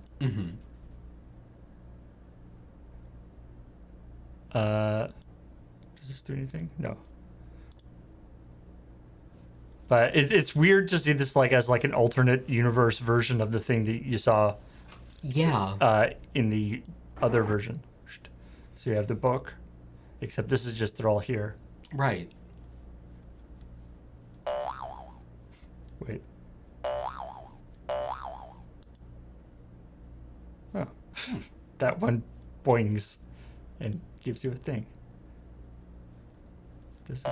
Does this do anything? No. But it's weird to see this like as like an alternate universe version of the thing that you saw. Yeah. In the other version. So you have the book, except this is just they're all here. Right. Wait. Oh. That one boings and gives you a thing. This is...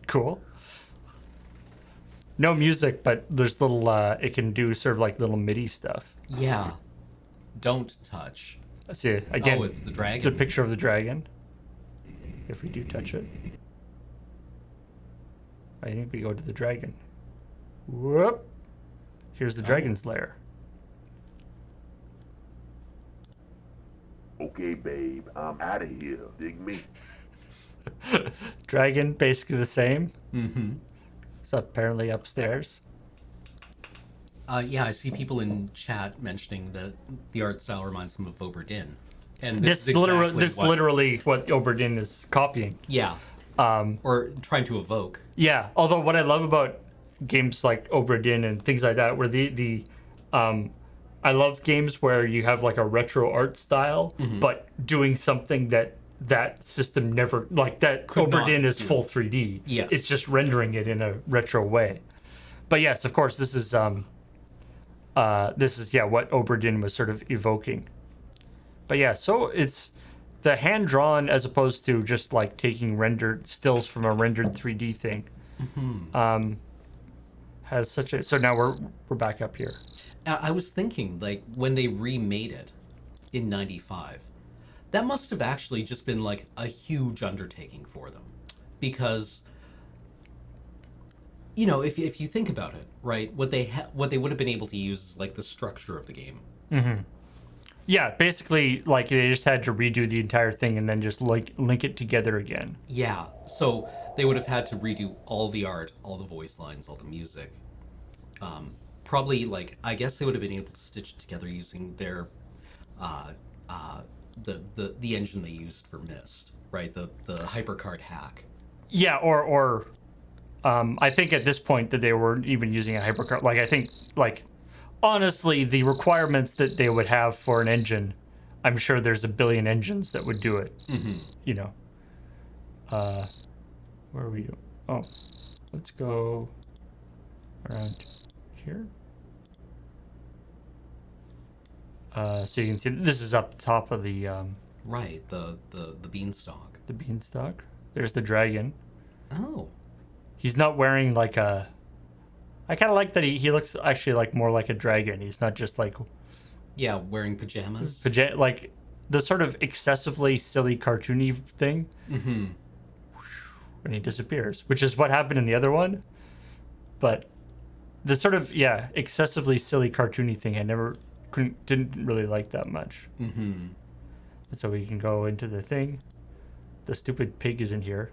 Cool. No music, but there's little, it can do sort of like little MIDI stuff. Yeah. Don't touch. See, again, oh, it's the dragon. The picture of the dragon. If we do touch it. I think we go to the dragon. Whoop. Here's the dragon's lair. Okay, babe, I'm out of here. Dig me? Dragon, basically the same. Mm-hmm. It's apparently upstairs. Yeah, I see people in chat mentioning that the art style reminds them of Oberdin. And This is exactly literally what Oberdin is copying. Yeah. Or trying to evoke. Yeah. Although what I love about games like Oberdin and things like that, where I love games where you have like a retro art style, but doing something that system never, like that Oberdin is full 3D. Yes. It's just rendering it in a retro way. But yes, of course, this is what Oberdin was sort of evoking. But yeah, so it's the hand drawn as opposed to just like taking rendered stills from a rendered 3D thing. has such a. So now we're back up here. I was thinking, like, when they remade it in 95, that must have actually just been, like, a huge undertaking for them. Because, you know, if you think about it, right, what they would have been able to use is, like, the structure of the game. Mm-hmm. Yeah, basically, like, they just had to redo the entire thing and then just, like, link it together again. Yeah, so they would have had to redo all the art, all the voice lines, all the music. Probably, like, I guess they would have been able to stitch it together using their, the engine they used for Myst, right? The HyperCard hack. Yeah, or I think at this point that they weren't even using a hypercard. Like, I think, like, honestly, the requirements that they would have for an engine, I'm sure there's a billion engines that would do it. Mm-hmm. You know. Where are we? Oh, let's go around here. So you can see this is up top of the right, the beanstalk. The beanstalk. There's the dragon. Oh. He's not wearing like a. I kind of like that he looks actually like more like a dragon. He's not just like. Yeah, wearing pajamas. Like the sort of excessively silly cartoony thing. Mm-hmm. And he disappears, which is what happened in the other one. But the sort of excessively silly cartoony thing I didn't really like that much. Mm-hmm. And so we can go into the thing. The stupid pig is in here.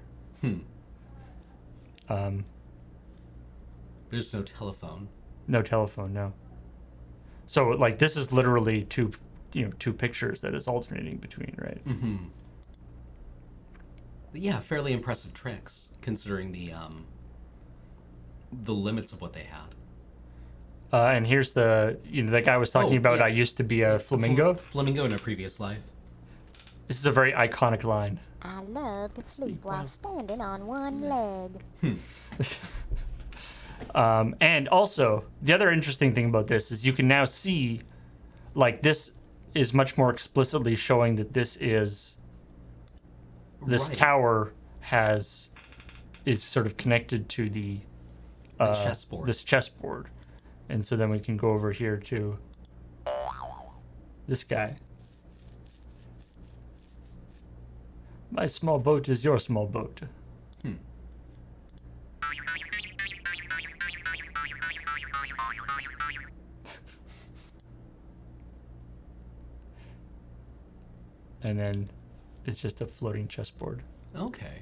There's no telephone. No telephone, no. So like this is literally two pictures that it's alternating between, right? Mm-hmm. Yeah, fairly impressive tricks considering the limits of what they had. And here's the that guy was talking about. Yeah. I used to be a flamingo. Flamingo in a previous life. This is a very iconic line. I love to sleep while standing on one leg. And also, the other interesting thing about this is you can now see, like, this is much more explicitly showing that this tower is sort of connected to the chessboard. This chessboard. And so then we can go over here to this guy. My small boat is your small boat. And then it's just a floating chessboard. Okay.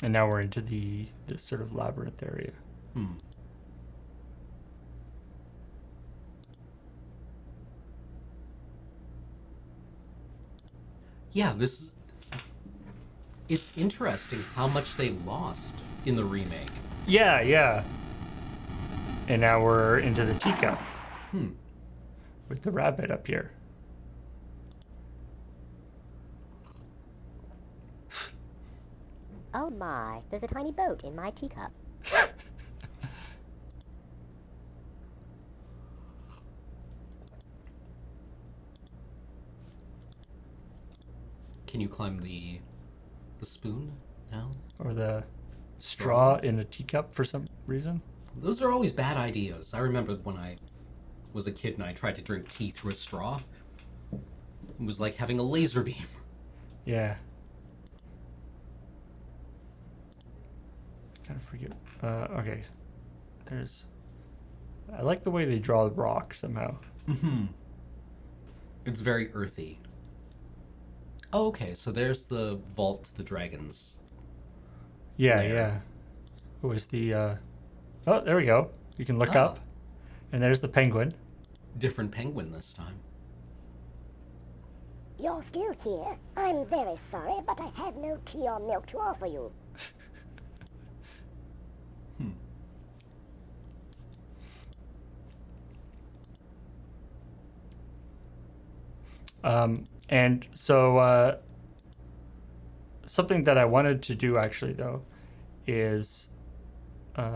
And now we're into the sort of labyrinth area. Yeah, it's interesting how much they lost in the remake. Yeah. And now we're into the teacup. With the rabbit up here. Oh my, there's a tiny boat in my teacup. Can you climb the spoon now? Or the straw in a teacup for some reason? Those are always bad ideas. I remember when I was a kid and I tried to drink tea through a straw. It was like having a laser beam. Yeah. I kind of forget. Okay. I like the way they draw the rock somehow. Mm-hmm. It's very earthy. Oh, okay, so there's the vault to the dragons. Yeah. Who is the Oh, there we go. You can look up. And there's the penguin. Different penguin this time. You're still here. I'm very sorry, but I have no tea or milk to offer you. And so something that I wanted to do actually though is okay,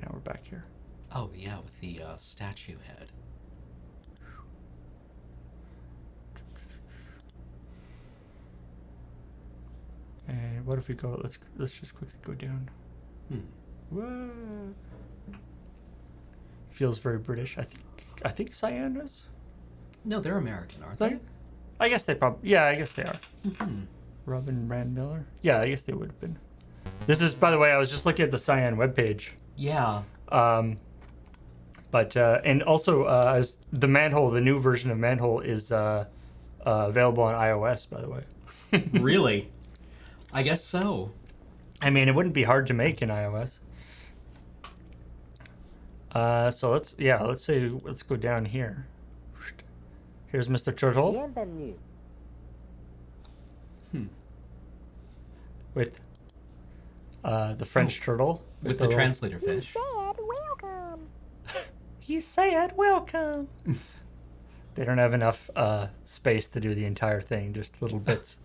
now we're back here. Oh yeah, with the statue head. And what if we go? Let's just quickly go down. Whoa. Feels very British. I think Cyan is. No, they're American, aren't they? I guess they probably. Yeah, I guess they are. Mm-hmm. Robin Rand Miller. Yeah, I guess they would have been. This is, by the way, I was just looking at the Cyan webpage. Yeah. But and also as the Manhole, the new version of Manhole is available on iOS, by the way. Really? I guess so. I mean, it wouldn't be hard to make in iOS. So let's go down here. Here's Mr. Turtle. Bienvenue. With the French turtle. With the translator fish. Welcome. You said welcome. They don't have enough space to do the entire thing, just little bits.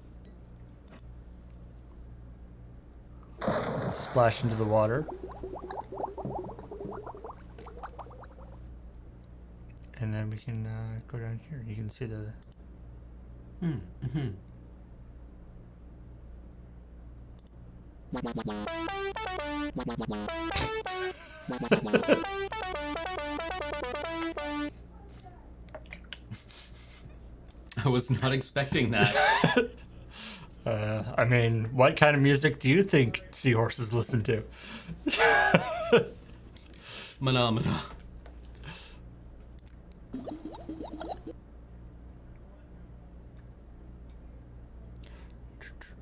Splash into the water. And then we can go down here. You can see the... I was not expecting that. I mean, what kind of music do you think seahorses listen to? Phenomena.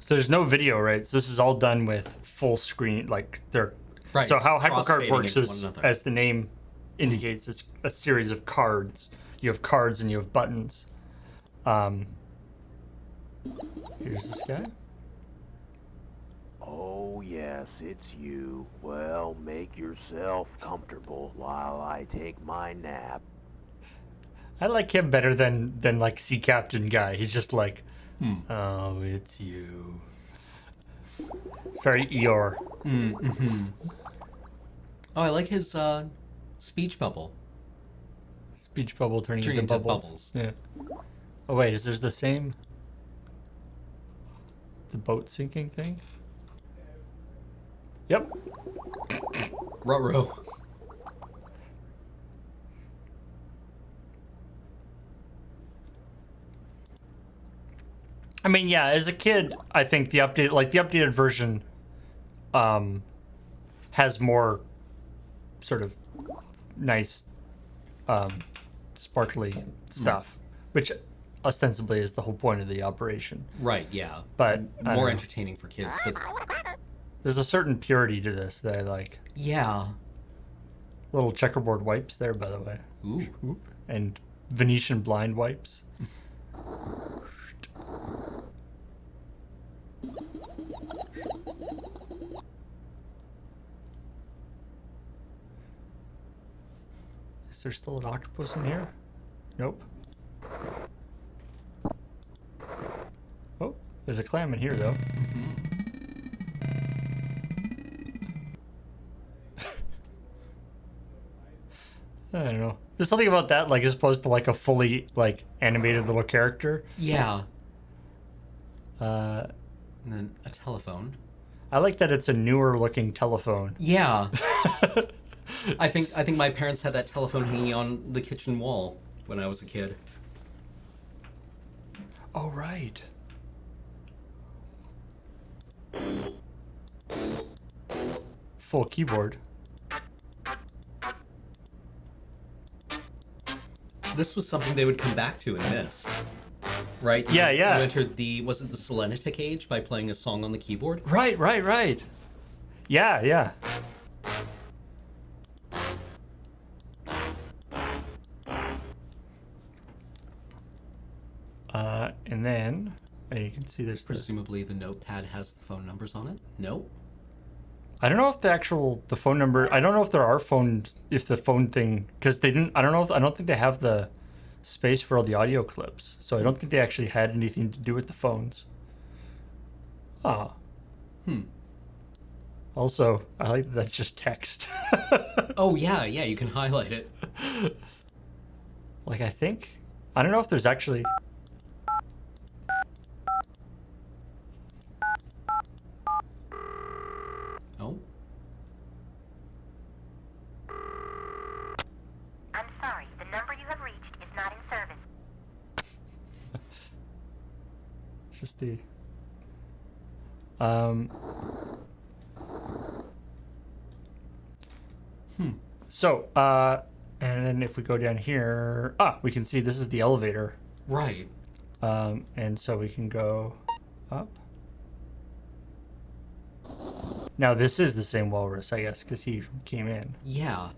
So there's no video, right? So this is all done with full screen, like they're... Right. So how HyperCard Cross-fading works into is, one another. as the name indicates, it's a series of cards. You have cards and you have buttons. Here's this guy. Oh, yes, it's you. Well, make yourself comfortable while I take my nap. I like him better than like Sea Captain guy. He's just like, oh, it's you. Very Eeyore. Mm-hmm. Oh, I like his speech bubble. Speech bubble turning into bubbles. Yeah. Oh wait, is there the same? The boat sinking thing? Yep. Ruh-roh. I mean, yeah, as a kid, I think the updated version has more sort of nice sparkly stuff, which ostensibly is the whole point of the operation. Right, yeah. But more entertaining for kids, but there's a certain purity to this that I like. Yeah. Little checkerboard wipes there, by the way. Ooh. And Venetian blind wipes. Is there still an octopus in here? Nope. Oh, there's a clam in here, though. I don't know. There's something about that, like, as opposed to, like, a fully, like, animated little character. Yeah. And then a telephone. I like that it's a newer looking telephone. Yeah. I think my parents had that telephone hanging on the kitchen wall when I was a kid. Oh, right. Full keyboard. This was something they would come back to in this. Right? Yeah, yeah. You entered was it the Selenitic age by playing a song on the keyboard? Right. Yeah. And then you can see there's presumably the notepad has the phone numbers on it. No. I don't know if the phone number. I don't know if there are the phone thing, because they didn't. I don't think they have the space for all the audio clips, so I don't think they actually had anything to do with the phones. Also, I like that's just text. Oh yeah, you can highlight it. Like, I don't know if there's actually. just the. Um. So, and then if we go down here, we can see this is the elevator. Right. And so we can go up. Now this is the same walrus, I guess, because he came in. Yeah.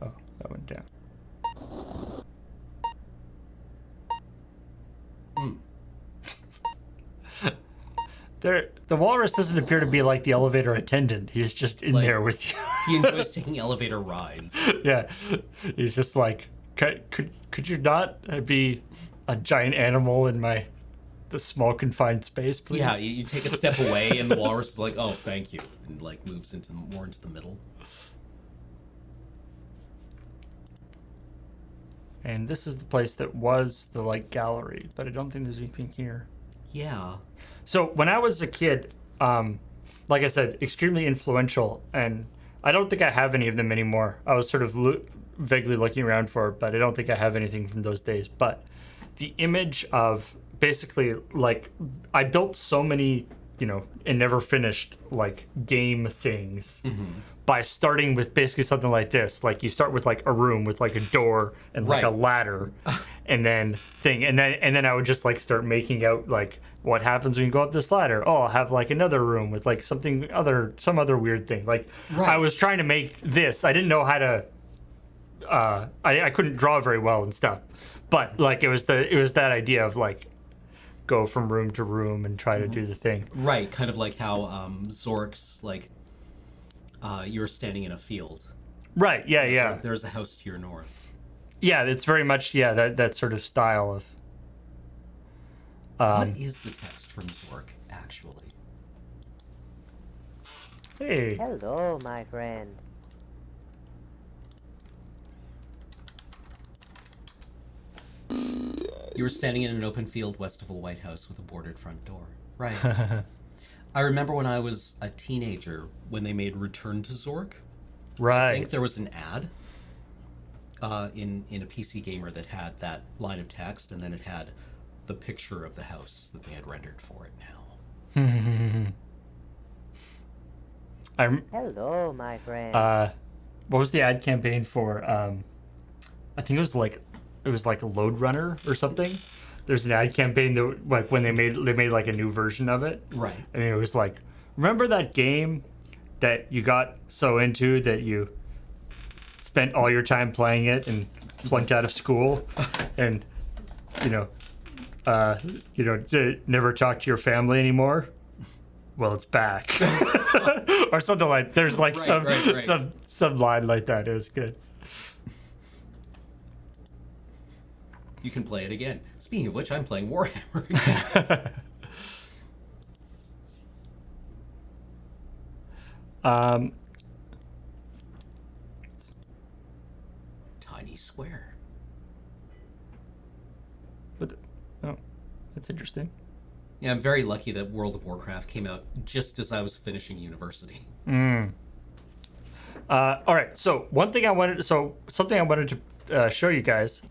Oh, that went down. The walrus doesn't appear to be like the elevator attendant. He's just in there with you. He enjoys taking elevator rides. Yeah, he's just like, could you not be a giant animal in the small confined space, please? Yeah, you take a step away, and the walrus is like, "Oh, thank you," and like moves more into the middle. And this is the place that was the like gallery, but I don't think there's anything here. Yeah. So when I was a kid, like I said, extremely influential, and I don't think I have any of them anymore. I was sort of vaguely looking around for it, but I don't think I have anything from those days. But the image of basically, like, I built so many, and never finished, like, game things by starting with basically something like this. Like, you start with, like, a room with, like, a door and, like, a ladder and then and then I would just, like, start making out, like, what happens when you go up this ladder? Oh, I'll have, like, another room with, like, some other weird thing. Like, I was trying to make this. I didn't know how to, I couldn't draw very well and stuff. But, like, it was that idea of, like, go from room to room and try to do the thing. Right, kind of like how Zork's, like, you're standing in a field. Right, yeah. There's a house to your north. Yeah, it's very much, that sort of style of... what is the text from Zork, actually? Hey. Hello, my friend. You were standing in an open field west of a White House with a boarded front door. Right. I remember when I was a teenager when they made Return to Zork. Right. I think there was an ad in a PC Gamer that had that line of text, and then it had the picture of the house that they had rendered for it now. Hello, my friend. What was the ad campaign for? I think it was like a Load Runner or something. There's an ad campaign that, like, when they made like a new version of it. Right. And it was like, remember that game that you got so into that you spent all your time playing it and flunked out of school, and never talked to your family anymore? Well, it's back. Or something like, there's like some line like that. It was good. You can play it again. Speaking of which, I'm playing Warhammer again. Tiny square. But that's interesting. Yeah, I'm very lucky that World of Warcraft came out just as I was finishing university. All right. So something I wanted to show you guys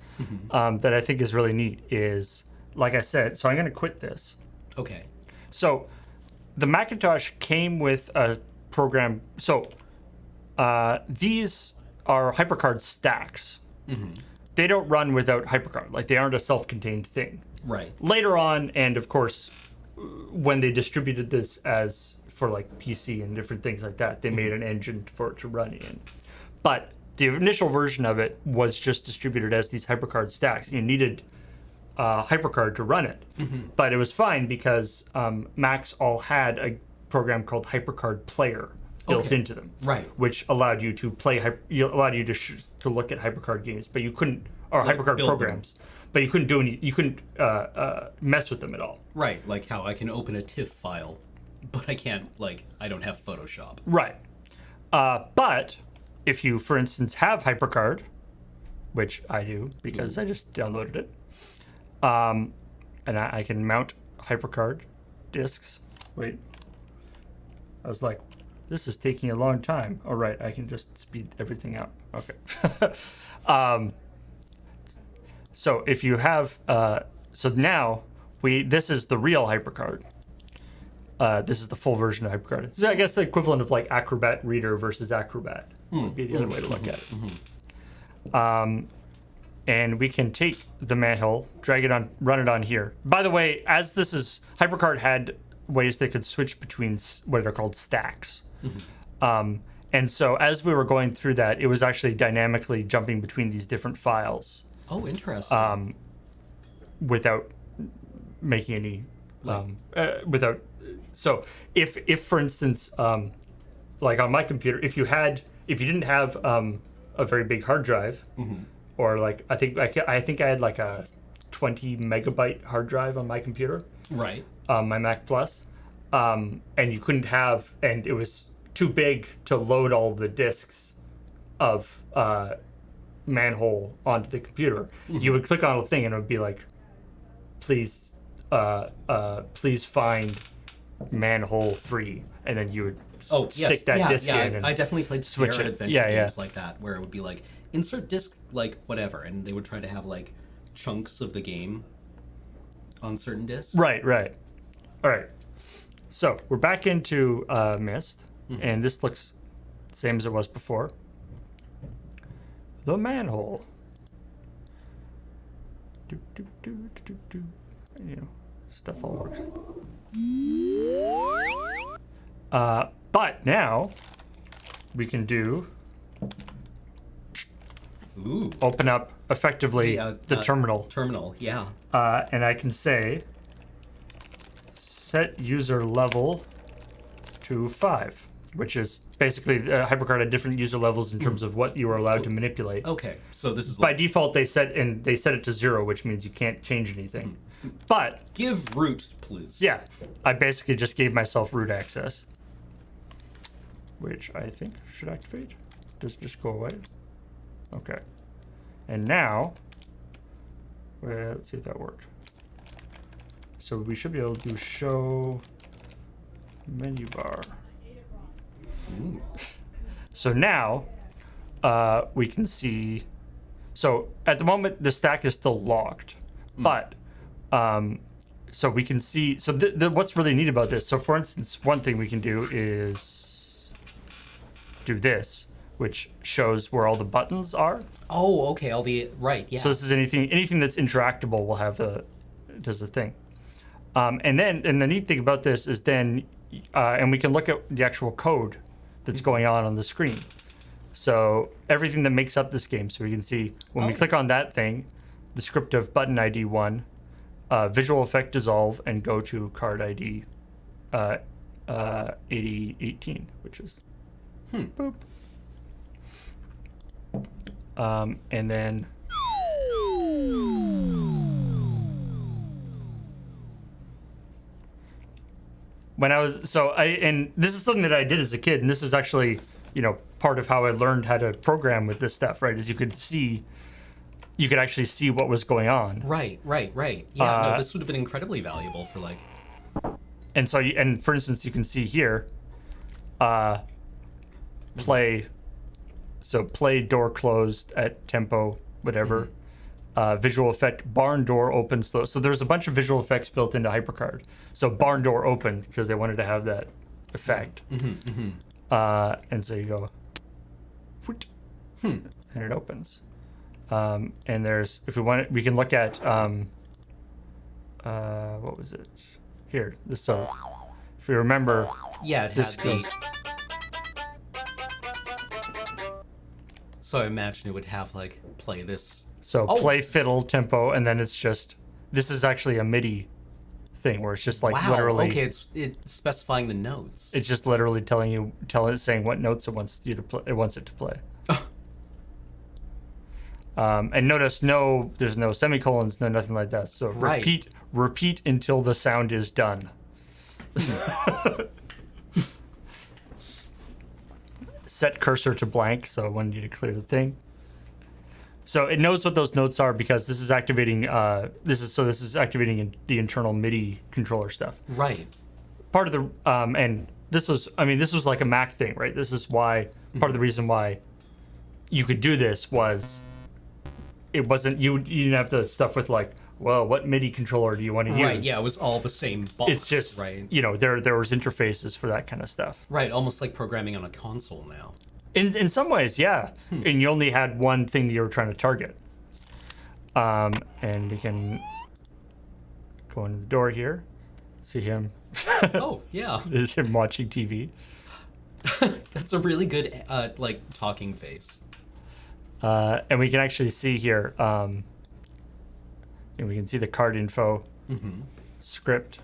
that I think is really neat is, like I said, so I'm going to quit this. Okay. So the Macintosh came with a program. So these are HyperCard stacks. They don't run without HyperCard. Like, they aren't a self-contained thing. Right. Later on, and of course, when they distributed this as for like PC and different things like that, they made an engine for it to run in. But the initial version of it was just distributed as these HyperCard stacks. You needed HyperCard to run it. But it was fine because Macs all had a program called HyperCard Player built into them, right? Which allowed you to play, allowed you to look at HyperCard games, but you couldn't, or like HyperCard programs, but you couldn't do any, you couldn't mess with them at all. Right, like how I can open a TIFF file, but I can't, like, I don't have Photoshop. Right. But if you, for instance, have HyperCard, which I do because I just downloaded it, and I can mount HyperCard discs. Wait. I was like, this is taking a long time. All right, I can just speed everything up. Okay. So if you have, so now this is the real HyperCard. This is the full version of HyperCard. It's, I guess, the equivalent of like Acrobat Reader versus Acrobat would be the other way to look at it. And we can take the Manhole, drag it on, run it on here. By the way, as this is, HyperCard had ways they could switch between what are called stacks. And so as we were going through that, it was actually dynamically jumping between these different files. Oh, interesting. Without making any, so if for instance, like on my computer, if you didn't have a very big hard drive, or like I think I had like a 20 megabyte hard drive on my computer, right? My Mac Plus, and you couldn't have, and it was too big to load all the disks of Manhole onto the computer. You would click on a thing and it would be like, please find Manhole 3, and then you would stick that disc in. And I definitely played switch Square it. adventure games like that, where it would be like insert disc like whatever, and they would try to have like chunks of the game on certain discs. Right. All right. So we're back into Myst, and this looks the same as it was before. The Manhole. You know, stuff all works. But now we can do open up effectively the terminal. Terminal, yeah. And I can say set user level to 5, which is basically HyperCard had different user levels in terms of what you were allowed to manipulate. Okay, so this is by default they set it to 0, which means you can't change anything. But give root, please. Yeah, I basically just gave myself root access, which I think should activate. Does it just go away? Okay. And now, well, let's see if that worked. So we should be able to show menu bar. So now we can see. So at the moment the stack is still locked, but so we can see. So what's really neat about this? So for instance, one thing we can do is do this, which shows where all the buttons are. Oh, okay. All the yeah. So this is anything that's interactable will have does the thing. And the neat thing about this is then, and we can look at the actual code that's going on the screen. So everything that makes up this game. So we can see when we click on that thing, the script of button ID 1, visual effect dissolve, and go to card ID 8018, which is boop. And then when I was and this is something that I did as a kid, and this is actually part of how I learned how to program with this stuff, right? Is you could actually see what was going on. Right. Yeah, no, this would have been incredibly valuable for like. And so, and for instance, you can see here, play. So play door closed at tempo, whatever. Visual effect barn door open slow. So there's a bunch of visual effects built into HyperCard. So barn door open because they wanted to have that effect. And so you go, and it opens. And there's, if we want it, we can look at, what was it? Here, this. So if you remember, this goes. So I imagine it would have like play this. So play fiddle tempo, and then it's just, this is actually a MIDI thing where it's just like literally. Okay, it's specifying the notes. It's just literally saying what notes it wants you to play. It wants it to play. And notice there's no semicolons, no nothing like that. So repeat until the sound is done. Set cursor to blank, so I wanted you to clear the thing. So it knows what those notes are because this is activating. This is activating the internal MIDI controller stuff. Right. Part of the and this was like a Mac thing, right? This is why part of the reason why you could do this was it wasn't you didn't have the stuff with like, well, what MIDI controller do you want to use? Right, yeah, it was all the same box. It's just right. There was interfaces for that kind of stuff. Right, almost like programming on a console now. In some ways, yeah. And you only had one thing that you were trying to target. And we can go in the door here, see him. Oh, yeah. This is him watching TV. That's a really good like talking face. And we can actually see here, and we can see the card info script.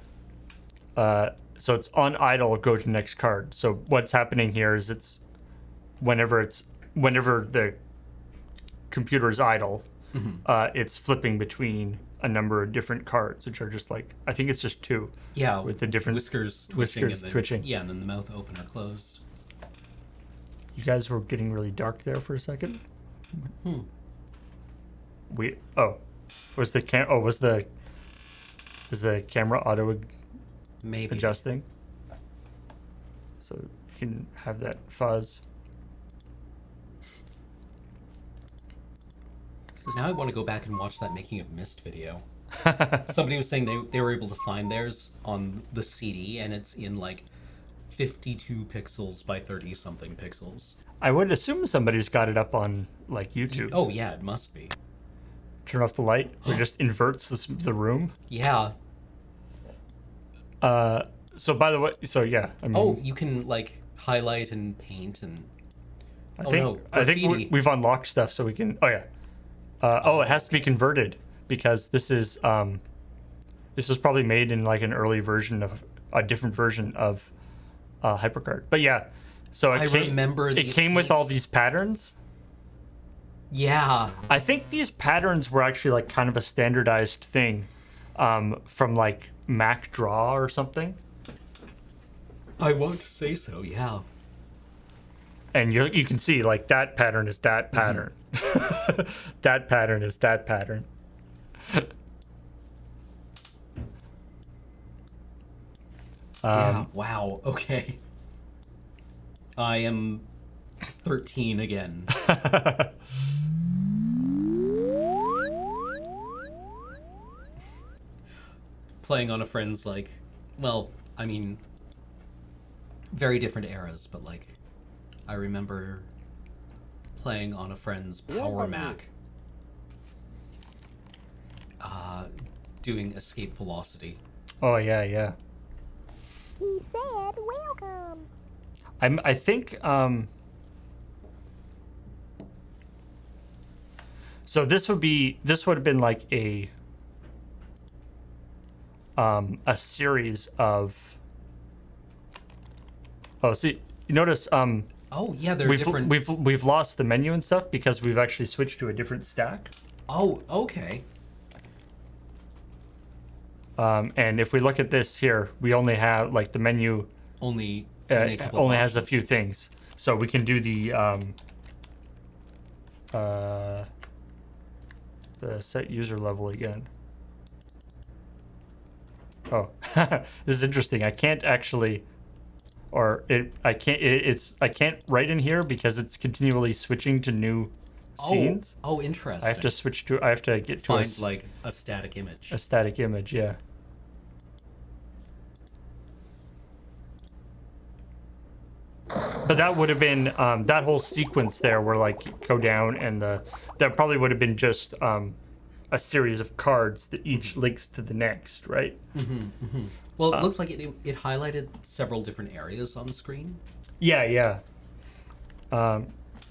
So it's on idle, go to next card. So what's happening here is it's whenever the computer is idle, it's flipping between a number of different cards, which are just like, I think it's just 2. Yeah, with the different whiskers twitching. twitching. Yeah, and then the mouth open or closed. You guys were getting really dark there for a second. Was the camera auto maybe adjusting? So you can have that fuzz. Now I want to go back and watch that Making of Mist video. Somebody was saying they were able to find theirs on the CD, and it's in like 52 pixels by 30 something pixels. I would assume somebody's got it up on like YouTube. Oh yeah, it must be. Turn off the light, or just inverts the room. Yeah. So by the way, yeah. I mean, you can like highlight and paint and. I think we've unlocked stuff so we can. Oh yeah. It has to be converted because this was probably made in like a different version of HyperCard. But yeah, so it came with all these patterns. Yeah. I think these patterns were actually like kind of a standardized thing from like Mac Draw or something. I want to say so, yeah. And you can see like that pattern is that pattern. That pattern is that pattern. Yeah, wow, okay. I am 13 again. Playing on a friend's like, well, I mean, very different eras, but like, I remember playing on a friend's Power Mac, doing Escape Velocity. Oh yeah, yeah. He said welcome. I think so this would have been like a series of see, you notice oh yeah, they're different. We've lost the menu and stuff because we've actually switched to a different stack. Oh, okay. And if we look at this here, we only have like the menu only has a few things. So we can do the set user level again. Oh, this is interesting. I can't actually, I can't write in here because it's continually switching to new scenes. Oh, interesting. I have to get to like a static image. A static image, yeah. But that would have been that whole sequence there, where like go down and that probably would have been just a series of cards that each links to the next, right? Well, it looked like it highlighted several different areas on the screen. Yeah, yeah. Oh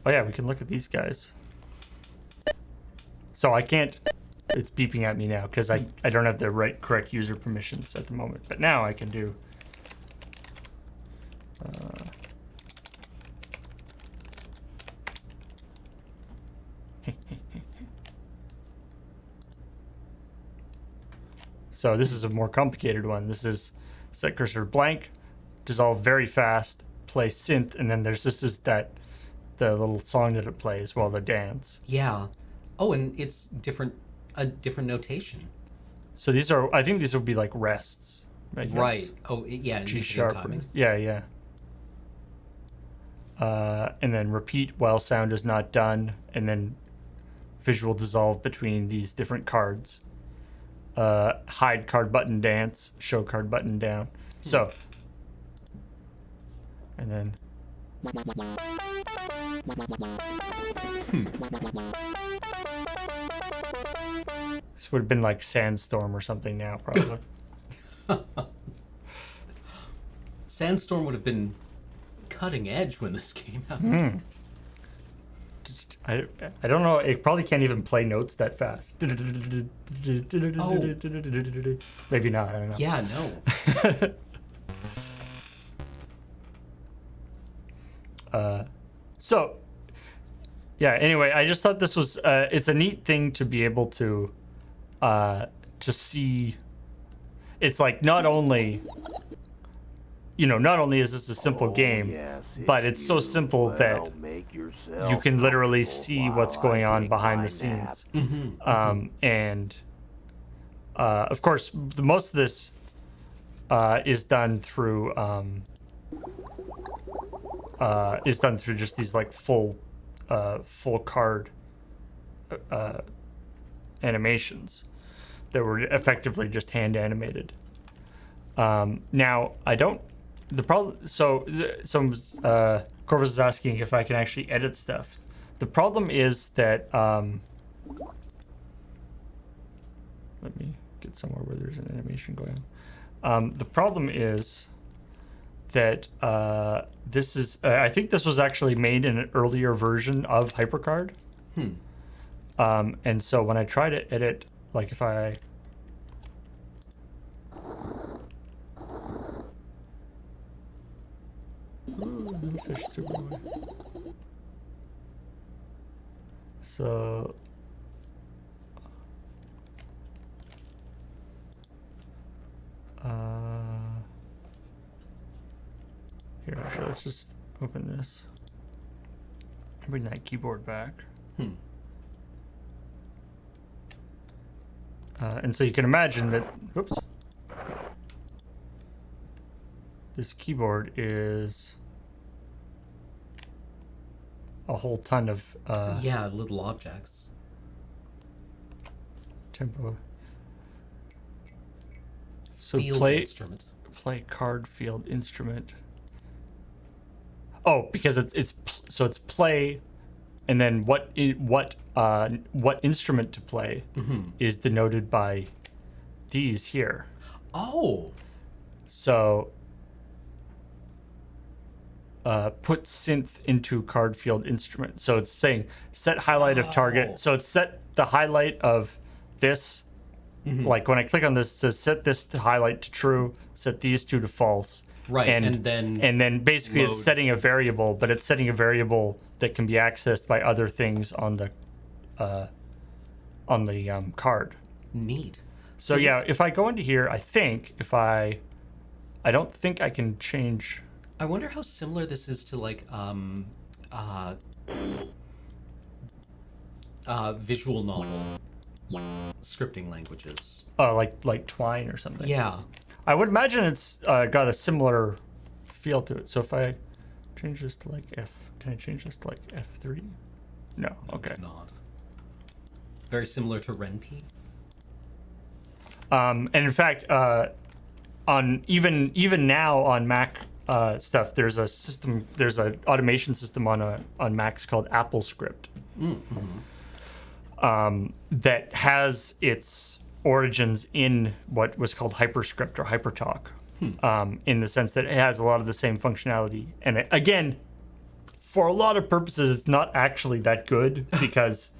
yeah, we can look at these guys. So I can't. It's beeping at me now because I don't have the correct user permissions at the moment. But now I can do. So this is a more complicated one. This is set cursor blank, dissolve very fast, play synth, and then there's the little song that it plays while they dance. Yeah. Oh, and it's a different notation. So I think these will be like rests. I guess. Right. Oh, yeah. G sharp. Yeah, yeah. And then repeat while sound is not done, and then visual dissolve between these different cards. Hide card button dance, show card button down. So, and then. This would have been like Sandstorm or something now, probably. Sandstorm would have been cutting edge when this came out. I don't know. It probably can't even play notes that fast. Oh. Maybe not. I don't know. Yeah, no. So, yeah. Anyway, I just thought this was. It's a neat thing to be able to see. It's like not only. Not only is this a simple game, but it's so simple that you can literally see what's going on behind the scenes. And of course, most of this is done through just these like full card animations that were effectively just hand animated. Now I don't. The problem. So Corvus is asking if I can actually edit stuff. The problem is that let me get somewhere where there's an animation going on. The problem is that this is. I think this was actually made in an earlier version of HyperCard. And so when I try to edit, like if I. Fish Superboy. So here, actually, let's just open this. Bring that keyboard back. And so you can imagine that. Whoops. This keyboard is a whole ton of little objects. Tempo. So Field instrument. Play card field instrument. Oh, because it's play, and then what instrument to play is denoted by these here. Oh. So. Put synth into card field instrument. So it's saying set highlight of target. So it's set the highlight of this. Like when I click on this, it says set this to highlight to true, set these two to false. Right, and then basically it's setting a variable, but it's setting a variable that can be accessed by other things on the card. Neat. So yeah, if I go into here, I think I don't think I can change. I wonder how similar this is to like visual novel scripting languages. Oh, like Twine or something. Yeah. I would imagine it's got a similar feel to it. So if I change this to like F, can I change this to like F3? No. Okay. Not. Very similar to RenP. And in fact, on even now on Mac stuff, there's an automation system on Macs called AppleScript. That has its origins in what was called HyperScript or HyperTalk, in the sense that it has a lot of the same functionality. And again, for a lot of purposes, it's not actually that good because,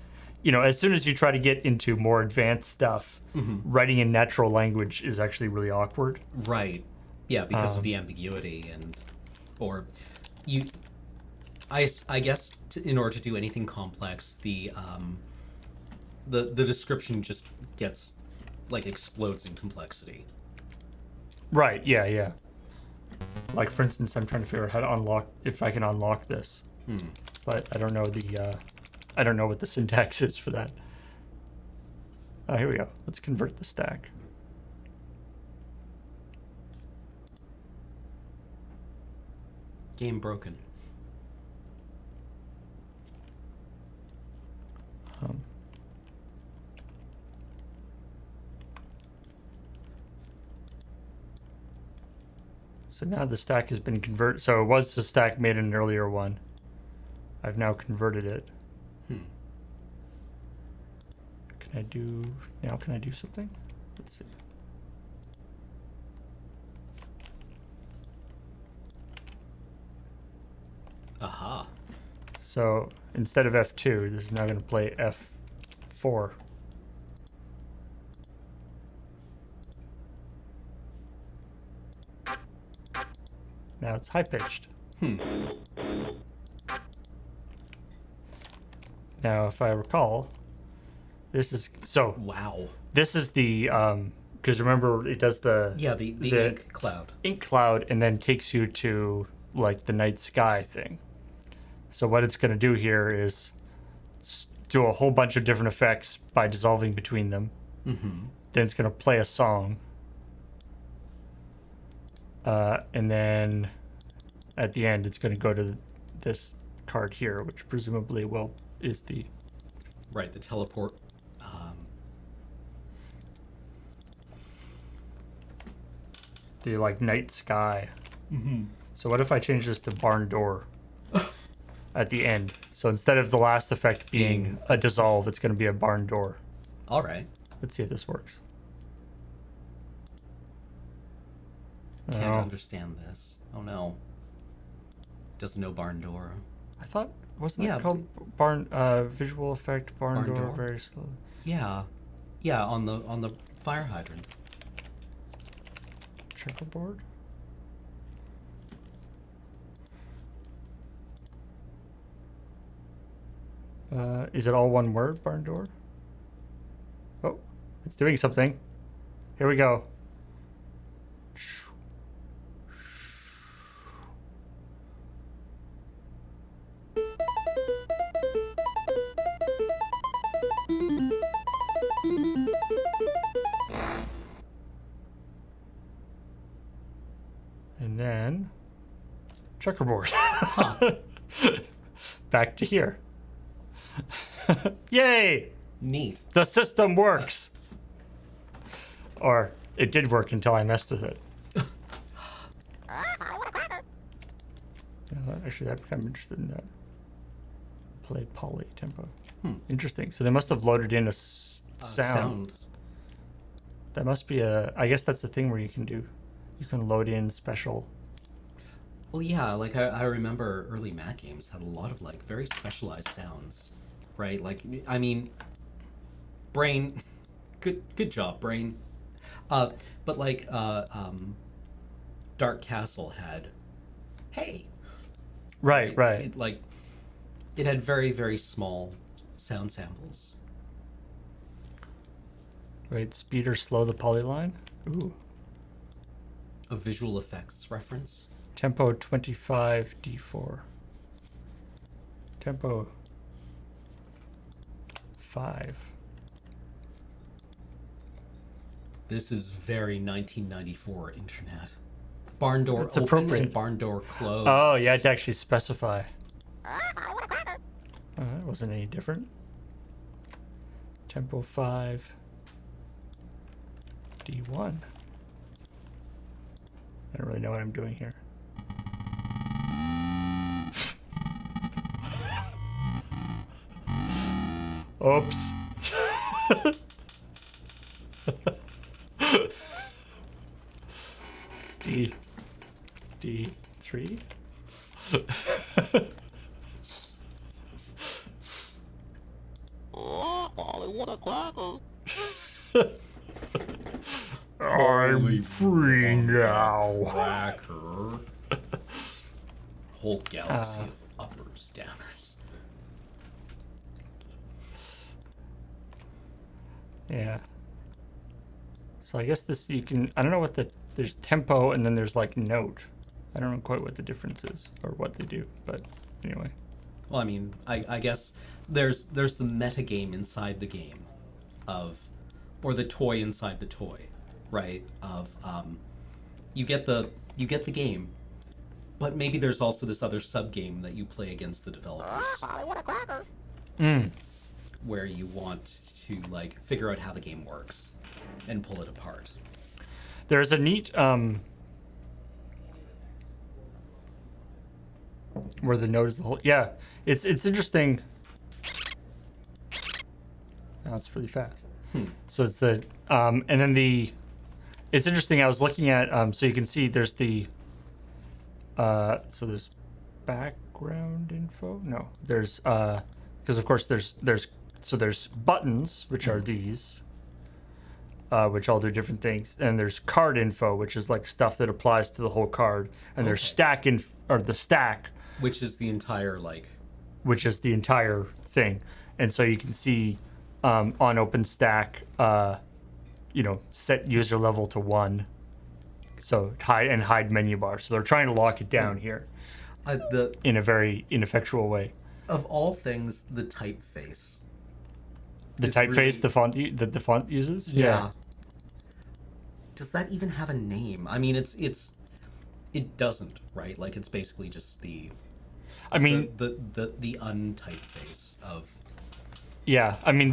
as soon as you try to get into more advanced stuff, writing in natural language is actually really awkward. Right. Yeah, because of the ambiguity I guess in order to do anything complex, the description just gets explodes in complexity. Right. Yeah. Like for instance, I'm trying to figure out how to unlock if I can unlock this, but I don't know I don't know what the syntax is for that. Here we go. Let's convert the stack. Game broken. So now the stack has been converted. So it was the stack made in an earlier one. I've now converted it. Can I do something? Let's see. Aha. So instead of F2, this is now going to play F4. Now it's high pitched. Now, if I recall, this is so. Wow. This is the because remember it does the the ink cloud. Ink cloud, and then takes you to like the night sky thing. So what it's going to do here is do a whole bunch of different effects by dissolving between them. Mm-hmm. Then it's going to play a song. And then at the end, it's going to go to this card here, which presumably is the... Right, the teleport. The, like, night sky. Mm-hmm. So what if I change this to barn door at the end? So instead of the last effect being a dissolve, it's going to be a barn door. All right. Let's see if this works. Can't understand this. Oh no. Doesn't know barn door. I thought wasn't it called barn visual effect barn door, door very slowly? Yeah. Yeah, on the fire hydrant. Checkerboard? Is it all one word, barn door? Oh, it's doing something. Here we go. And then checkerboard. Back to here. Yay! Neat. The system works. Or it did work until I messed with it. Actually, I'm kind of interested in that. Play poly tempo. Interesting. So they must have loaded in a sound. That must be I guess that's the thing where you can load in special. Well, yeah, like I remember early Mac games had a lot of like very specialized sounds, right? Like, I mean, Brain, good job, Brain. But like, Dark Castle had, hey. Right. It had very, very small sound samples. Right, speed or slow the polyline. Ooh. A visual effects reference. Tempo 25 D4. Tempo 5. This is very 1994 internet. Barn door That's open appropriate. and barn door closed. Oh, you had to actually specify. It wasn't any different. Tempo 5 D1. I don't really know what I'm doing here. Oops. D3. I'm free now. Cracker. Whole galaxy of uppers, downers. Yeah. So I guess this you can. I don't know what there's tempo and then there's like note. I don't know quite what the difference is or what they do, but anyway. Well, I mean, I guess there's the meta game inside the game, or the toy inside the toy, right? You get the game, but maybe there's also this other sub game that you play against the developers, where you want to like figure out how the game works and pull it apart. There's a neat Where the node is the whole. Yeah, it's interesting. Now it's pretty fast. So it's the and then the. It's interesting. I was looking at so you can see there's the. So there's background info. No, there's because of course there's buttons which are these. Which all do different things, and there's card info, which is like stuff that applies to the whole card, and there's stack the stack, which is the entire thing, and so you can see on OpenStack, set user level to 1, so hide menu bar. So they're trying to lock it down here, in a very ineffectual way. Of all things, the typeface. The typeface, really... the font uses. Yeah. Does that even have a name? I mean, it doesn't, right? Like it's basically just the. I mean, the untypeface of. Yeah, I mean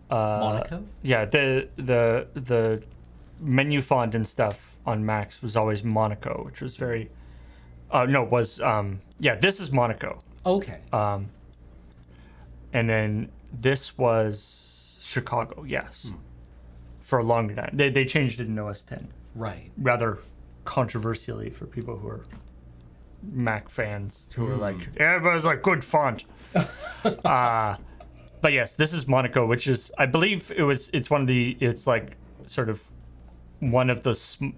Monaco. Yeah, the menu font and stuff on Macs was always Monaco, which was very. This is Monaco. Okay. And then this was Chicago, yes. For a long time. They changed it in OS 10. Right. Rather controversially for people who are Mac fans who are like, everybody's like, good font. But yes, this is Monaco, which is, I believe it's like sort of one of the,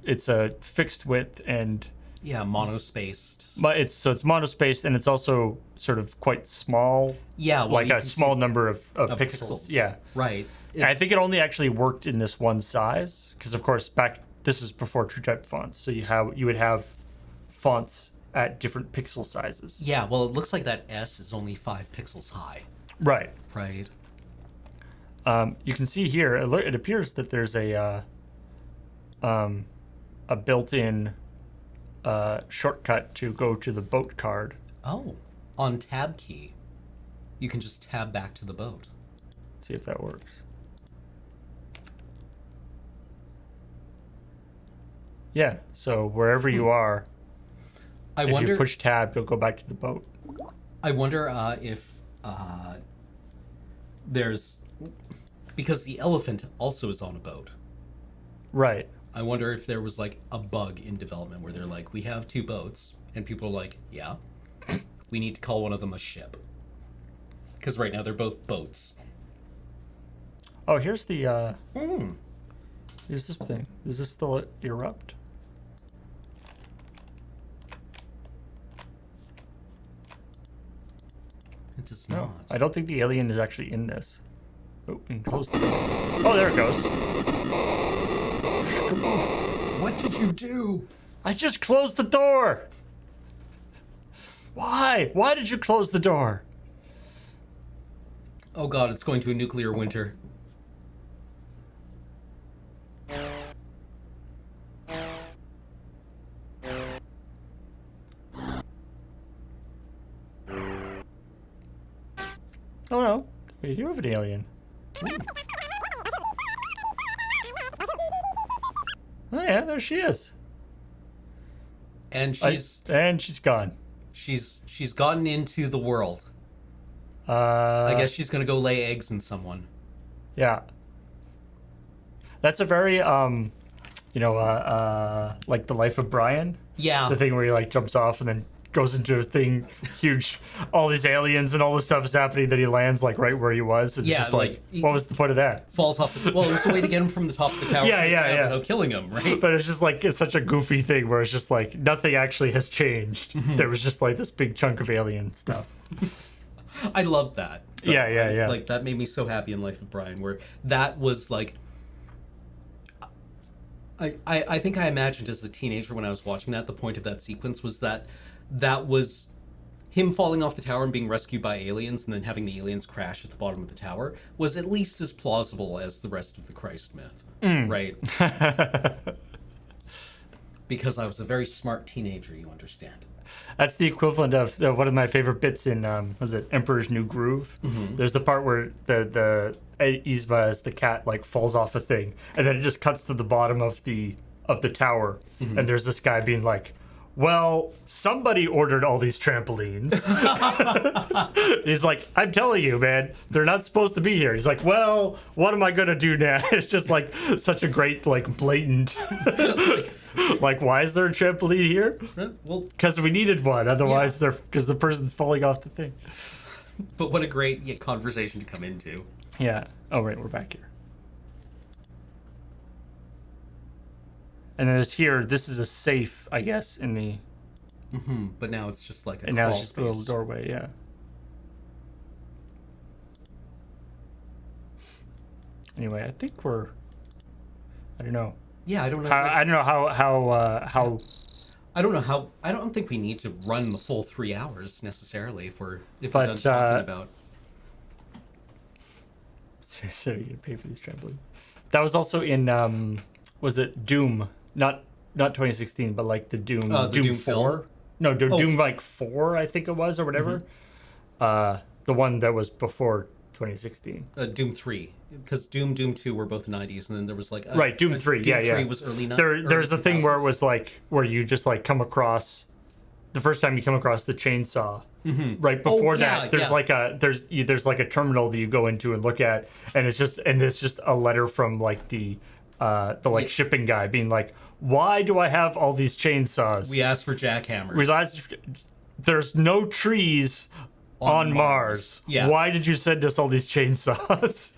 it's a fixed width and yeah, monospaced. But it's monospaced and it's also sort of quite small. Yeah, well, like a small number of pixels. Yeah, right. I think it only actually worked in this one size because, of course, this is before TrueType fonts, so you would have fonts at different pixel sizes. Yeah, well, it looks like that S is only 5 pixels high. Right. Right. You can see here. It appears that there's a built-in. Shortcut to go to the boat card. Oh, on tab key, you can just tab back to the boat. Let's see if that works. Yeah, so wherever you are, if you push tab, you'll go back to the boat. I wonder if there's... Because the elephant also is on a boat. Right. I wonder if there was like a bug in development where they're like, we have 2 boats, and people are like, yeah, we need to call one of them a ship. Because right now they're both boats. Oh, here's the, here's this thing. Does this still erupt? It does not. I don't think the alien is actually in this. Oh, and close the door. Oh, there it goes. What did you do? I just closed the door. Why? Why did you close the door? Oh god, it's going to a nuclear winter. Oh no, we do have an alien. Ooh. Oh yeah, there she is. And she's gone. She's gotten into the world. I guess she's gonna go lay eggs in someone. Yeah. That's a very like The Life of Brian. Yeah. The thing where he like jumps off and then goes into a thing huge, all these aliens and all this stuff is happening, that he lands like right where he was. It's just like what was the point of that? Falls off it was a way to get him from the top of the tower without killing him, right? But it's just like, it's such a goofy thing where it's just like nothing actually has changed. There was just like this big chunk of alien stuff. I loved that. Yeah. Like that made me so happy in Life of Brian, where that was like, I think I imagined as a teenager when I was watching that, the point of that sequence was that was him falling off the tower and being rescued by aliens and then having the aliens crash at the bottom of the tower was at least as plausible as the rest of the Christ myth, right? Because I was a very smart teenager, you understand. That's the equivalent of one of my favorite bits in was it Emperor's New Groove? There's the part where the Yzma as the cat like falls off a thing, and then it just cuts to the bottom of the of the tower, and there's this guy being like, well, somebody ordered all these trampolines. He's like, I'm telling you, man, they're not supposed to be here. He's like, well, what am I gonna do now? It's just like such a great, like, blatant, like, why is there a trampoline here? Well, because we needed one. Otherwise, because the person's falling off the thing. But what a great conversation to come into. Yeah. Oh, right, we're back here. And then there's here, this is a safe, I guess, in the... But now it's just like a and crawl now it's just space. a little doorway, yeah. Anyway, I think we're... I don't know. Yeah, I don't know. I don't know how... I don't know how... I don't think we need to run the full 3 hours, necessarily, if we're done talking about... So you're going to pay for these trampolines. That was also in, was it Doom? Not 2016, but like the Doom, Doom 4. Film? No, Doom like 4, I think it was, or whatever. The one that was before 2016. Doom 3, because Doom 2 were both 90s, and then there was like right, Doom 3. Doom 3 yeah. was early 90s. There's a thing where it was like where you just like come across the first time you come across the chainsaw. Right before there's like a terminal that you go into and look at, and it's just a letter from like the shipping guy being like, why do I have all these chainsaws? We asked for jackhammers. There's no trees on Mars. Yeah. Why did you send us all these chainsaws?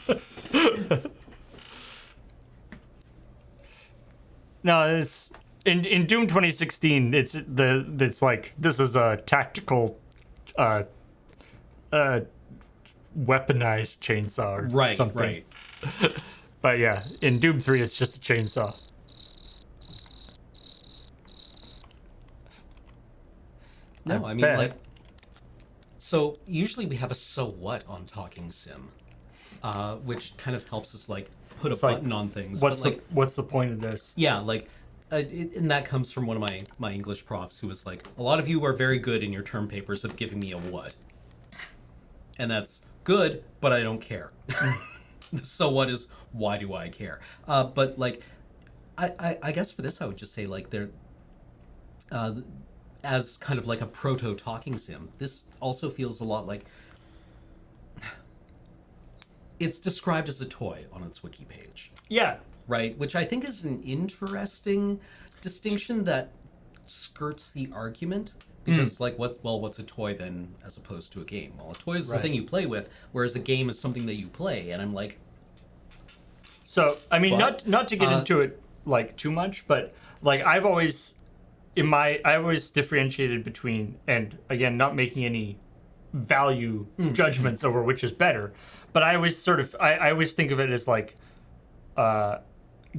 No, it's in Doom 2016. It's like this is a tactical, weaponized chainsaw or something. Right. But yeah, in Doom 3, it's just a chainsaw. No, I mean, like, so usually we have a so what on Talking Sim, which kind of helps us like put a button on things. What's the point of this? Yeah, like, and that comes from one of my English profs who was like, a lot of you are very good in your term papers of giving me a what, and that's good, but I don't care. So what is why do I care? But like, I guess for this I would just say like there. As kind of like a proto talking sim, this also feels a lot like it's described as a toy on its wiki page. Yeah. Right, which I think is an interesting distinction that skirts the argument because like what's a toy then as opposed to a game? Well, a toy is the thing you play with, whereas a game is something that you play, and I'm like, so I mean, not to get into it like too much, but like I've always differentiated between, and again, not making any value judgments over which is better, but I always I always think of it as like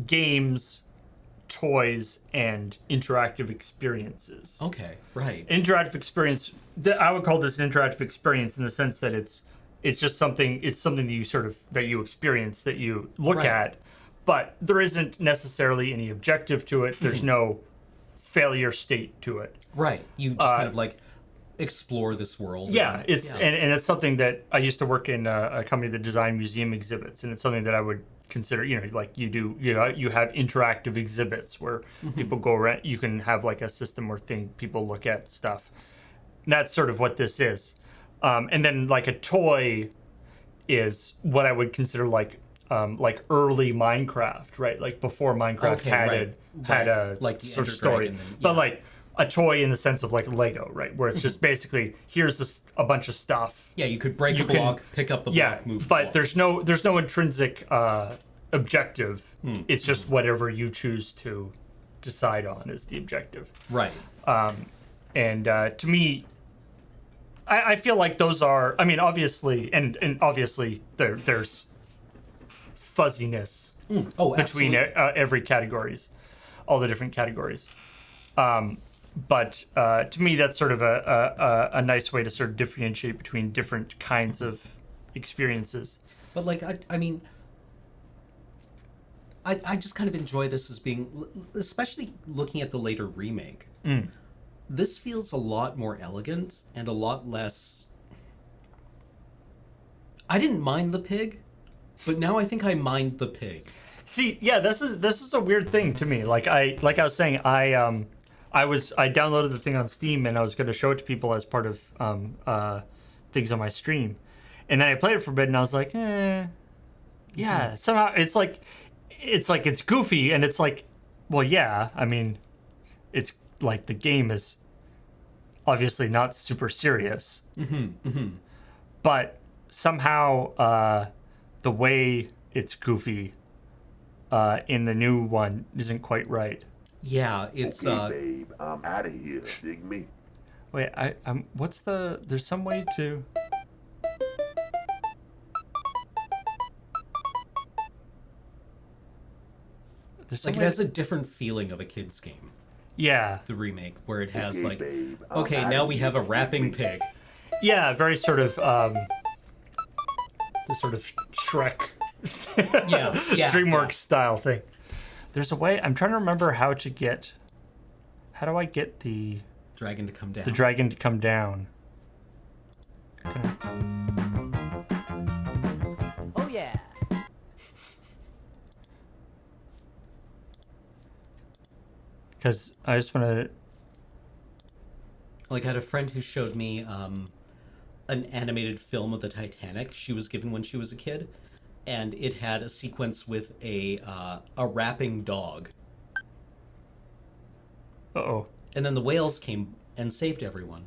games, toys, and interactive experiences. Okay, right. Interactive experience, I would call this an interactive experience in the sense that it's just something that you that you experience, that you look at, but there isn't necessarily any objective to it. There's no failure state to it. Right. You just kind of like explore this world. Yeah, and it's something that I used to work in a company that designed museum exhibits, and it's something that I would consider, like you have interactive exhibits where people go around, you can have like a system where people look at stuff. And that's sort of what this is. And then like a toy is what I would consider like early Minecraft, right? Like before Minecraft had a like the sort of Ender story, Dragon and, but like a toy in the sense of like Lego, right? Where it's just basically here's a bunch of stuff. Yeah, you could break a block, pick up the block, move. But there's no intrinsic objective. It's just whatever you choose to decide on is the objective. Right. And to me, I feel like those are. I mean, obviously, and obviously there's fuzziness between every categories, all the different categories. But to me, that's sort of a nice way to sort of differentiate between different kinds of experiences. But like, I mean, I just kind of enjoy this as being, especially looking at the later remake. This feels a lot more elegant and a lot less. I didn't mind the pig, but now I think I mind the pig. See, yeah, this is a weird thing to me. Like I was saying, I downloaded the thing on Steam and I was going to show it to people as part of things on my stream, and then I played it for a bit and I was like, yeah. Somehow it's like it's goofy and it's like, well, yeah. I mean, it's like the game is obviously not super serious, but somehow the way it's goofy in the new one isn't quite right. Yeah, it's Okay, babe, I'm out of here. Dig me? Wait, what's the? There's some way to. There's some like it way has a different feeling of a kid's game. Yeah. The remake where it has Okay, like, babe, okay, I'm now outta we here. have a rapping pig. Yeah, very sort of the sort of Shrek. Yeah, DreamWorks style thing. There's a way. I'm trying to remember how to get. How do I get the dragon to come down? The dragon to come down. Oh yeah. Because I just want to. Like I had a friend who showed me an animated film of the Titanic she was given when she was a kid, and it had a sequence with a rapping dog. Uh-oh. And then the whales came and saved everyone.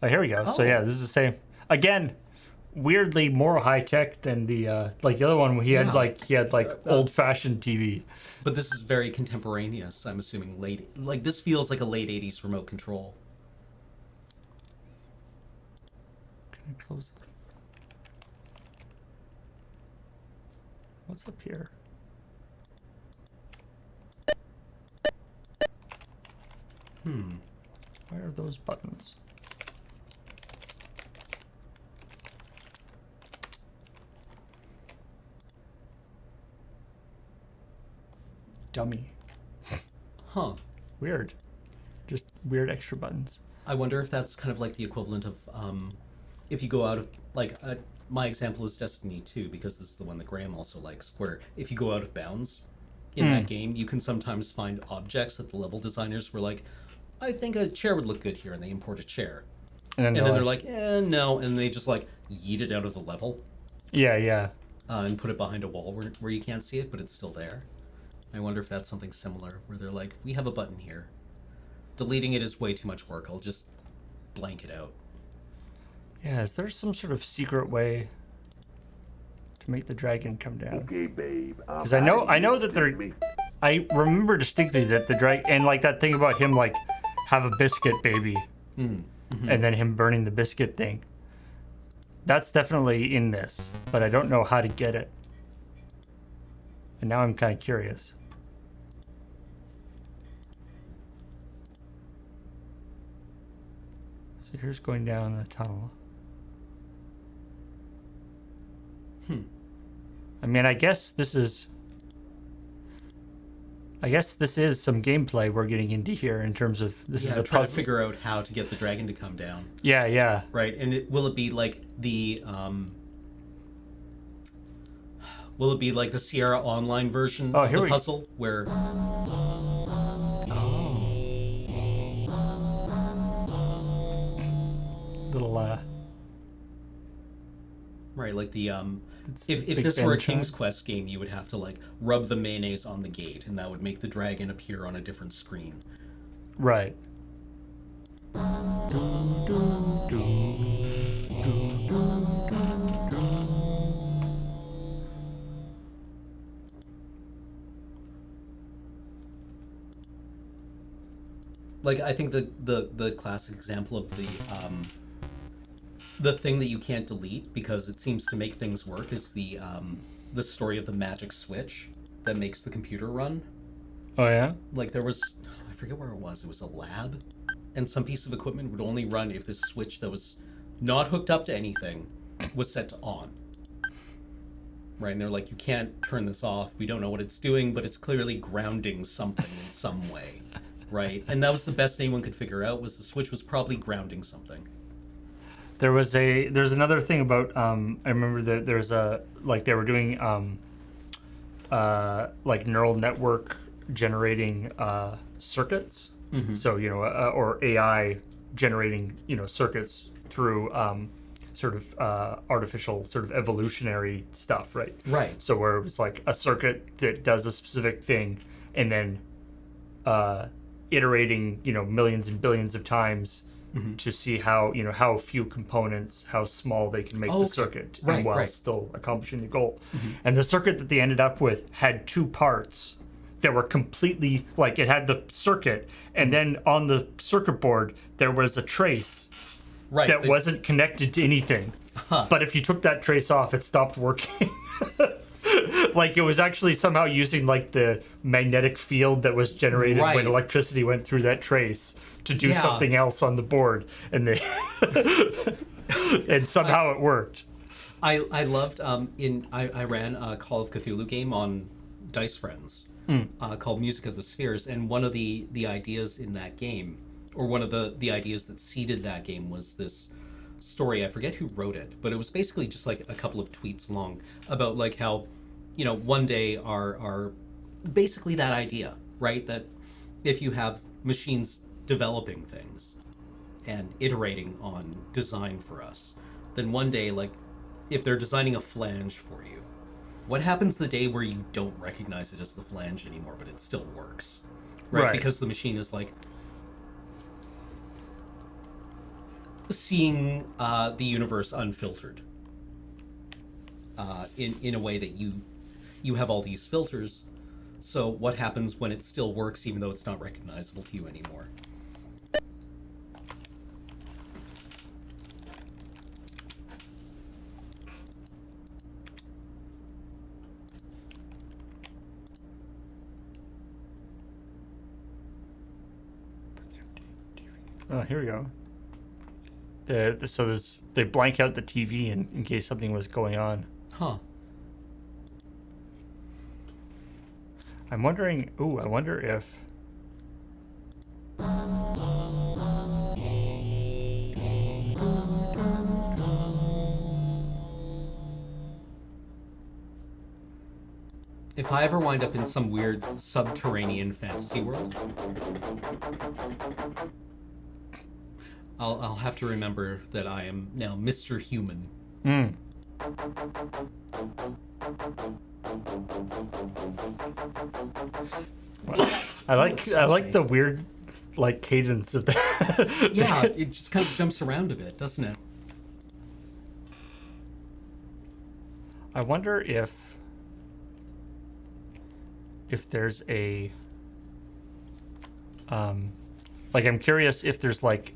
Oh, here we go. So yeah, this is the same. Again, weirdly more high tech than the like the other one. He had like old fashioned TV. But this is very contemporaneous. I'm assuming like this feels like a late '80s remote control. Can I close it? What's up here? Why are those buttons? Dummy. Huh. Weird. Just weird extra buttons. I wonder if that's kind of like the equivalent of if you go out of like my example is Destiny 2 because this is the one that Graham also likes, where if you go out of bounds in that game, you can sometimes find objects that the level designers were like, I think a chair would look good here, and they import a chair. And then they're like, no, and they just like yeet it out of the level. Yeah. And put it behind a wall where you can't see it, but it's still there. I wonder if that's something similar, where they're like, we have a button here. Deleting it is way too much work. I'll just blank it out. Yeah, is there some sort of secret way to make the dragon come down? Okay, babe. Because I know that they're. I remember distinctly that the dragon and like that thing about him like have a biscuit baby, and then him burning the biscuit thing. That's definitely in this, but I don't know how to get it. And now I'm kind of curious. So here's going down the tunnel. I mean, I guess this is some gameplay we're getting into here in terms of this is a trying puzzle. to figure out how to get the dragon to come down. Yeah. Right, and will it be like the Sierra Online version of the puzzle where? Little Right, like the if this were a King's Quest game, you would have to like rub the mayonnaise on the gate, and that would make the dragon appear on a different screen. Right. Like I think the classic example of the thing that you can't delete because it seems to make things work is the story of the magic switch that makes the computer run. Oh yeah? Like there was, I forget where it was a lab, and some piece of equipment would only run if this switch that was not hooked up to anything was set to on. Right, and they're like, you can't turn this off, we don't know what it's doing, but it's clearly grounding something in some way. Right, and that was the best anyone could figure out, was the switch was probably grounding something. There's another thing about I remember that there's they were doing like neural network generating circuits. So or AI generating circuits through sort of artificial sort of evolutionary stuff, right? Right. So where it was like a circuit that does a specific thing, and then iterating millions and billions of times to see how few components, how small they can make the circuit, and while still accomplishing the goal. And the circuit that they ended up with had two parts that were completely like it had the circuit, and then on the circuit board there was a trace that wasn't connected to anything. But if you took that trace off, it stopped working. Like it was actually somehow using like the magnetic field that was generated when electricity went through that trace to do something else on the board, and they and somehow it worked. I loved I ran a Call of Cthulhu game on Dice Friends called Music of the Spheres, and one of the ideas in that game, or one of the ideas that seeded that game, was this story. I forget who wrote it, but it was basically just like a couple of tweets long about like how one day our basically that idea, right, that if you have machines developing things and iterating on design for us, then one day, like if they're designing a flange for you, what happens the day where you don't recognize it as the flange anymore, but it still works, right? Because the machine is like seeing the universe unfiltered in a way that you have all these filters. So what happens when it still works even though it's not recognizable to you anymore? Oh, here we go. So they blank out the TV in case something was going on. Huh. I'm wondering. Ooh, I wonder if. If I ever wind up in some weird subterranean fantasy world, I'll have to remember that I am now Mr. Human. I like the weird like cadence of that. Yeah, it just kind of jumps around a bit, doesn't it? I wonder if there's a like I'm curious if there's like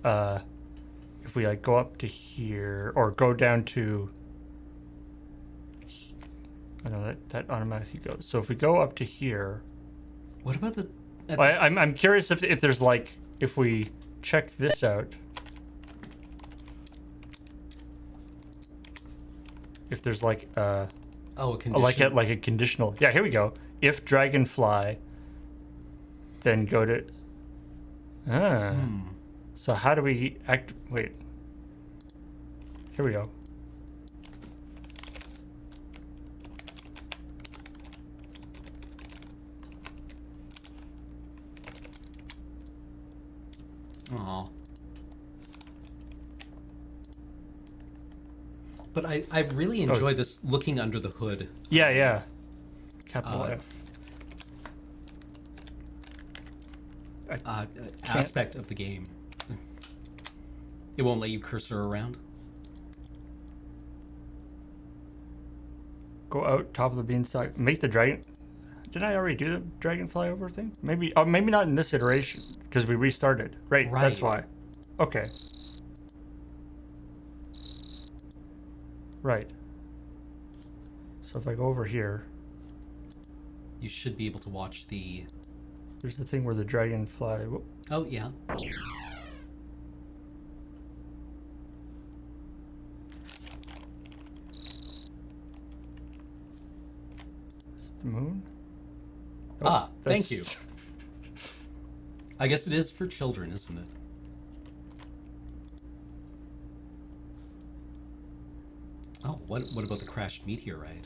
if we like go up to here or go down to, I know that automatically goes. So if we go up to here, what about the? I'm curious if there's like if we check this out, if there's like a condition. like a conditional. Yeah, here we go. If dragonfly, then go to. So how do we act? Wait. Here we go. Aw. But I really enjoy this looking under the hood. Yeah. Capital F. Aspect of the game. It won't let you cursor around. Go out top of the beanstalk. Make the dragon. Did I already do the dragon flyover thing? Maybe. Oh, maybe not in this iteration because we restarted. Right. That's why. Okay. Right. So if I go over here, you should be able to watch the. There's the thing where the dragonfly. Whoop. Oh yeah. The moon? Thank you. I guess it is for children, isn't it? Oh, what about the crashed meteorite?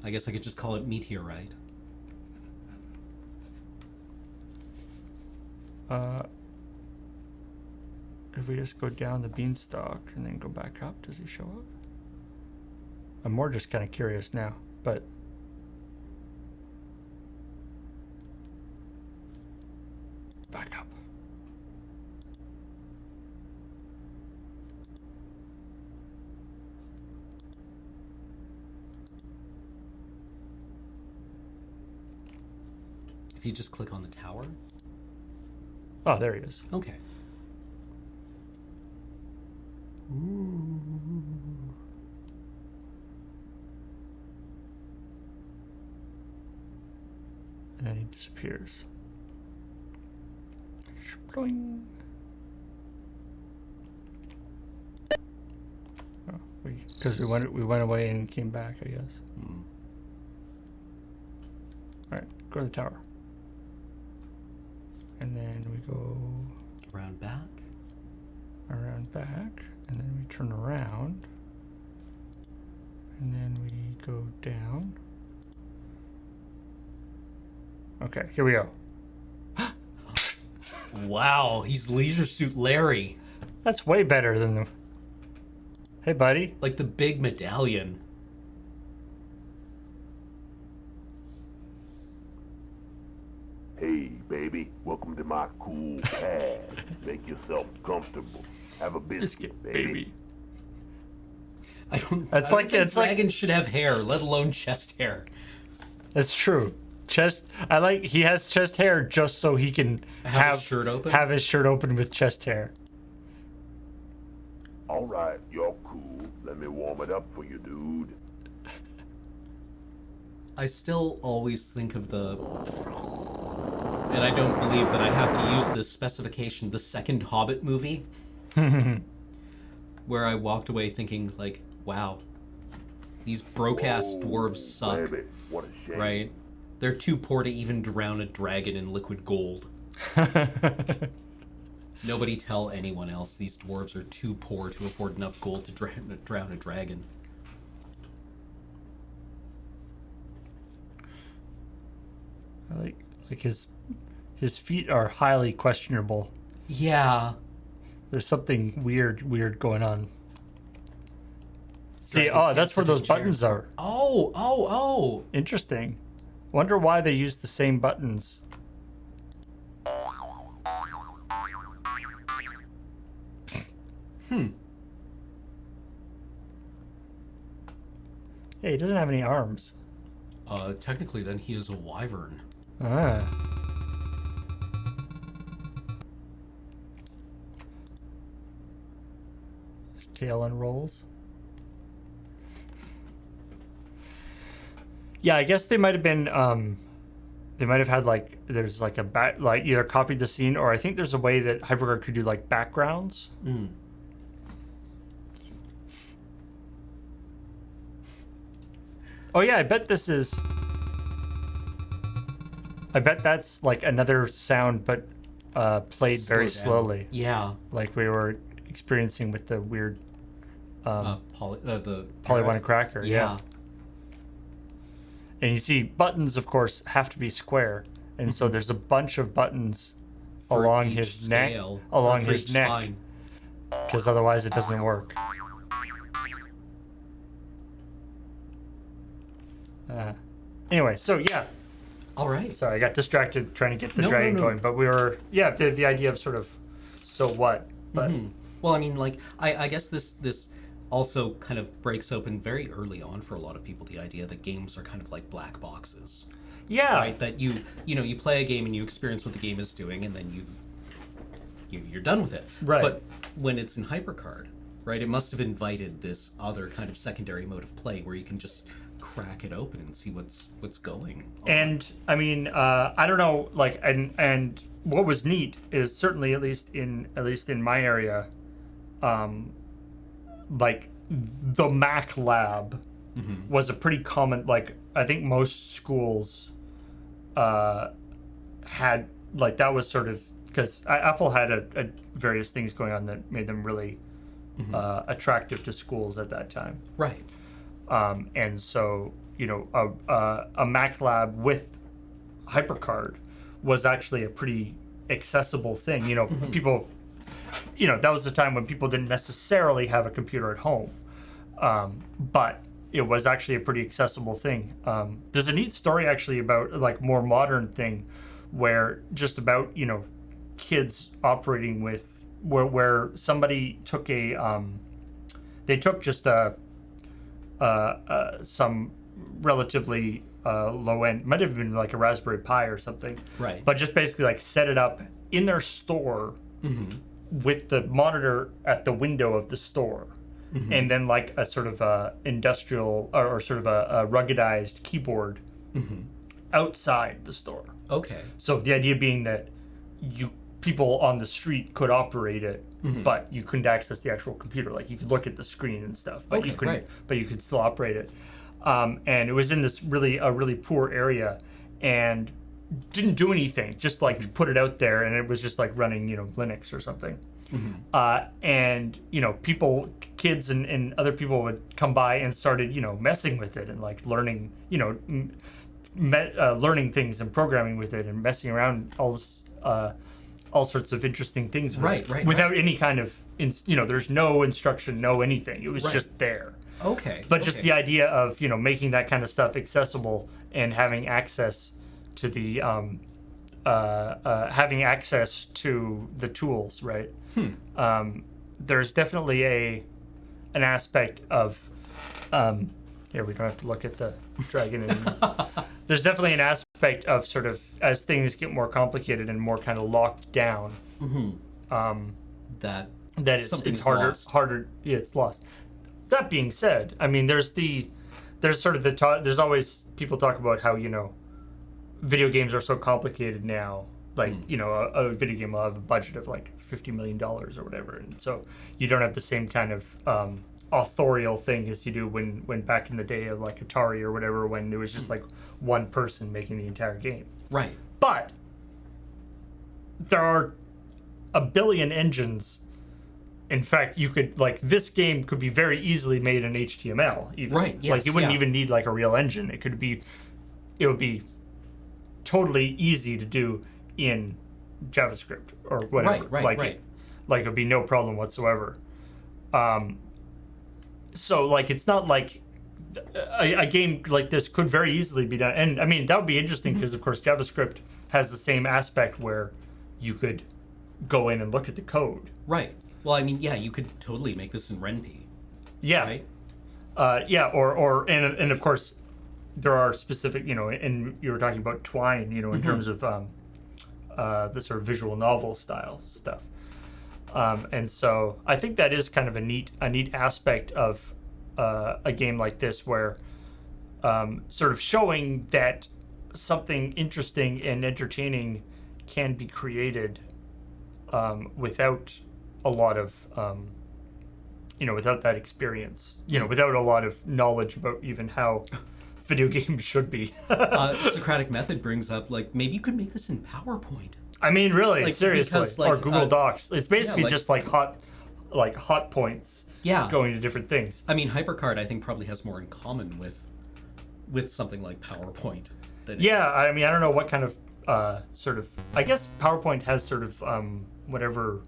I guess I could just call it meteorite. If we just go down the beanstalk and then go back up, does he show up? I'm more just kind of curious now, but back up. If you just click on the tower. Oh, there he is. Okay. Ooh. And then he disappears. Sploing. Oh, because we went away and came back, I guess. Hmm. All right, go to the tower. And then we go around back, and then we turn around, and then we go down. Okay, here we go. Wow, he's Leisure Suit Larry. That's way better than the... Hey, buddy. Like the big medallion. Hey, baby, welcome to my cool pad. Make yourself comfortable. Have a biscuit, baby. I don't. That's I like don't think it's like dragons should have hair, let alone chest hair. That's true. Chest. I like he has chest hair just so he can Have his shirt open? Have his shirt open with chest hair. All right, you're cool. Let me warm it up for you, dude. I still always think of the, and I don't believe that I have to use this specification, the second Hobbit movie, where I walked away thinking like, wow, these broke-ass dwarves suck, Baby, what a shame. right? They're too poor to even drown a dragon in liquid gold. Nobody tell anyone else these dwarves are too poor to afford enough gold to drown a dragon. I like his feet are highly questionable. Yeah. There's something weird going on. See, Dragons can't that's where sit in those buttons chairs. are. Oh. Interesting. Wonder why they use the same buttons. Yeah, he doesn't have any arms. Technically then he is a wyvern. Ah. His tail unrolls. Yeah, I guess they might have been they might have had like there's like a like either copied the scene or I think there's a way that HyperCard could do like backgrounds. Mm. Oh yeah, I bet that's like another sound but played very Slow down. slowly. Yeah. Like we were experiencing with the weird The Polywine Cracker, yeah. And you see buttons, of course, have to be square. And so there's a bunch of buttons For along each his neck, scale, along or for his each neck, spine. because otherwise it doesn't work. Anyway, so yeah. All right. Sorry, I got distracted trying to get the No, dragon no, no. going, but we were, the idea of sort of, so what? But Well, I mean, like, I guess this also kind of breaks open very early on for a lot of people the idea that games are kind of like black boxes. Yeah. Right? That you play a game and you experience what the game is doing, and then you're done with it. Right. But when it's in HyperCard, right, it must have invited this other kind of secondary mode of play where you can just crack it open and see what's going on. And I mean, I don't know, like, and what was neat is certainly at least in my area, like the Mac lab was a pretty common. Like I think most schools had like that was sort of because Apple had a various things going on that made them really attractive to schools at that time. Right. And so, a Mac lab with HyperCard was actually a pretty accessible thing. People, that was the time when people didn't necessarily have a computer at home, but it was actually a pretty accessible thing. There's a neat story actually about like more modern thing, where just about kids operating with where somebody took they took just some relatively low end, might have been like a Raspberry Pi or something, right? But just basically like set it up in their store with the monitor at the window of the store, and then like a sort of industrial or sort of a ruggedized keyboard outside the store. Okay. So the idea being that people on the street could operate it, but you couldn't access the actual computer. Like you could look at the screen and stuff, but you couldn't. But you could still operate it. And it was in this really poor area, and didn't do anything. Just like put it out there, and it was just like running Linux or something. And kids and other people would come by and started messing with it and like learning learning things and programming with it and messing around all sorts of interesting things with it, without any kind of there's no instruction, no anything. It was just there. Okay. But just the idea of making that kind of stuff accessible and having access to the tools, right? There's definitely an aspect of here, we don't have to look at the dragon anymore. There's definitely an aspect of sort of, as things get more complicated and more kind of locked down, that it's harder. Yeah, it's lost. That being said, I mean, there's there's always people talk about how video games are so complicated now. Like a video game will have a budget of like $50 million or whatever, and so you don't have the same kind of authorial thing as you do when back in the day of like Atari or whatever, when there was just like one person making the entire game. Right. But there are a billion engines. In fact, you could this game could be very easily made in HTML. Even. Right. Yes. Like you wouldn't even need like a real engine. It would be totally easy to do in JavaScript or whatever. Right. Like it would be no problem whatsoever. So like it's not like a game like this could very easily be done. And I mean that would be interesting because of course JavaScript has the same aspect where you could go in and look at the code. Right. Well, I mean, yeah, you could totally make this in RenP. Yeah. Right. And of course there are specific, and you were talking about Twine, in terms of the sort of visual novel style stuff. And so I think that is kind of a neat aspect of a game like this, where sort of showing that something interesting and entertaining can be created without a lot of without that experience, without a lot of knowledge about even how video games should be. Socratic Method brings up maybe you could make this in PowerPoint. I mean, really, seriously, because, or Google Docs. It's basically just hot points. Yeah. Going to different things. I mean, HyperCard, I think, probably has more in common with something like PowerPoint. I mean, I don't know what kind of sort of. I guess PowerPoint has sort of whatever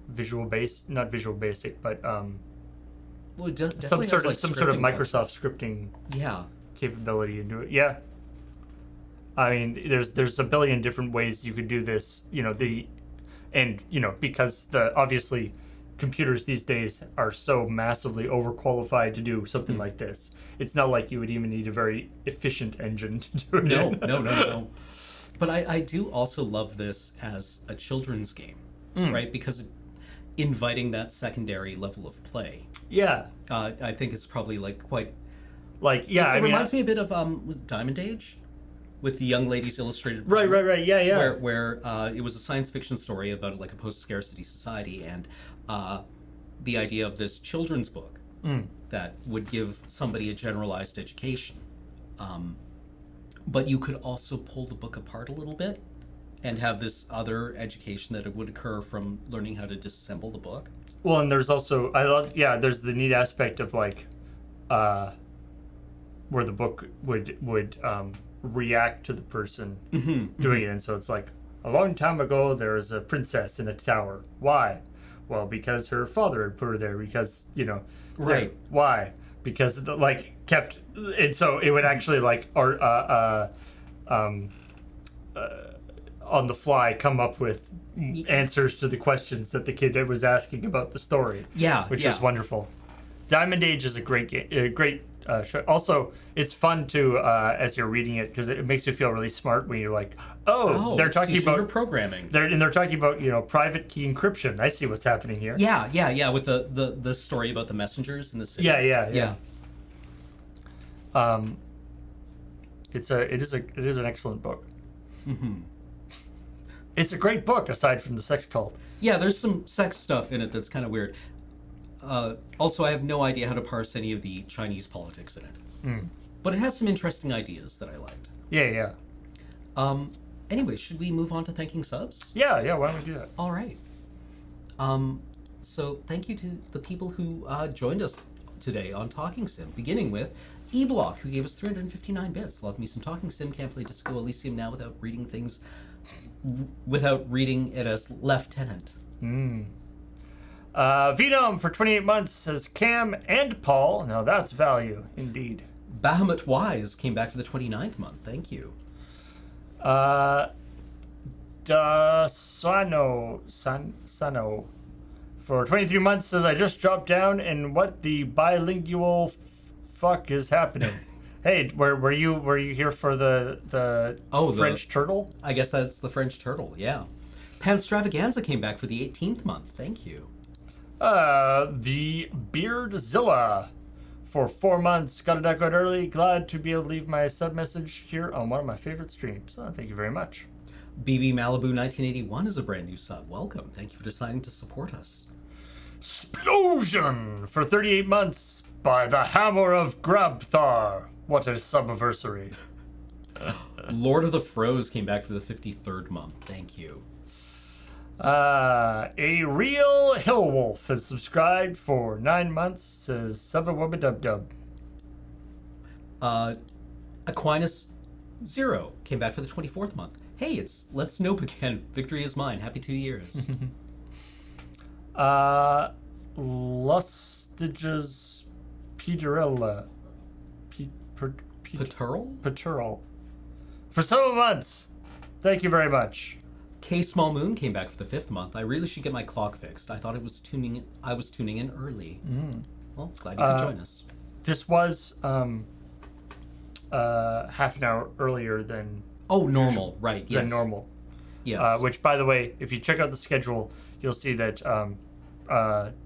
not Visual Basic, but some sort of Microsoft scripting. Yeah. Capability into it. Yeah. I mean, there's a billion different ways you could do this. Because obviously computers these days are so massively overqualified to do something like this. It's not like you would even need a very efficient engine to do it. No. But I do also love this as a children's game, right? Because inviting that secondary level of play. Yeah. I think it's probably quite. It reminds me a bit of Diamond Age, with the Young Ladies Illustrated. Right. Yeah. Where it was a science fiction story about a post-scarcity society, and the idea of this children's book that would give somebody a generalized education. But you could also pull the book apart a little bit and have this other education that would occur from learning how to disassemble the book. Well, and there's also there's the neat aspect of like where the book would react to the person doing it, and so it's like a long time ago there was a princess in a tower. Why? Well, because her father had put her there. Because Right. Why? Because kept, and so it would actually on the fly come up with answers to the questions that the kid was asking about the story. Yeah, which yeah. is wonderful. Diamond Age is a great game, great show. Also, it's fun to as you're reading it because it makes you feel really smart when you're like, they're it's talking teaching about your programming. They're talking about private key encryption. I see what's happening here. Yeah. With the story about the messengers in the city. Yeah. It is an excellent book. It's a great book aside from the sex cult. Yeah, there's some sex stuff in it that's kind of weird. Also, I have no idea how to parse any of the Chinese politics in it. But it has some interesting ideas that I liked. Yeah. Anyway, should we move on to thanking subs? Yeah, why don't we do that? All right. So thank you to the people who joined us today on Talking Sim, beginning with eBlock, who gave us 359 bits. Love me some Talking Sim, can't play Disco Elysium now without reading it as Lieutenant. Venom for 28 months says Cam and Paul. Now that's value, indeed. Bahamut Wise came back for the 29th month. Thank you. Sano for 23 months says I just dropped down and what the bilingual fuck is happening? Hey, were you here for the French turtle? I guess that's the French turtle, yeah. Panstravaganza came back for the 18th month. Thank you. The Beardzilla for 4 months. Got it out early. Glad to be able to leave my sub message here on one of my favorite streams. Thank you very much. BB Malibu 1981 is a brand new sub. Welcome. Thank you for deciding to support us. Splosion for 38 months by the Hammer of Grabthar. What a subversary. Lord of the Froze came back for the 53rd month. Thank you. A Real Hillwolf has subscribed for 9 months. Says subba wubba dub dub. Aquinas 0 came back for the 24th month. Hey, it's Let's Nope again. Victory is mine. Happy 2 years. Lustiges Peterella. Peturl? For 7 months. Thank you very much. K Small Moon came back for the 5th month. I really should get my clock fixed. I thought I was tuning in early. Well, glad you could join us. This was half an hour earlier than normal, right? Yes. Than normal. Yes. Which, by the way, if you check out the schedule, you'll see that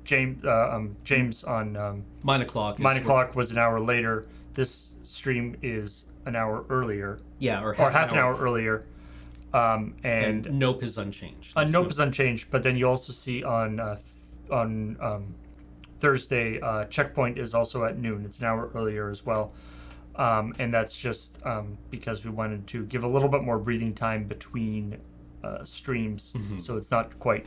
James on 9 o'clock. 9 o'clock was an hour later. This stream is an hour earlier. Yeah, or half an hour earlier. And Nope is unchanged. Nope is unchanged, but then you also see on Thursday, Checkpoint is also at noon. It's an hour earlier as well. And that's just because we wanted to give a little bit more breathing time between streams, so it's not quite,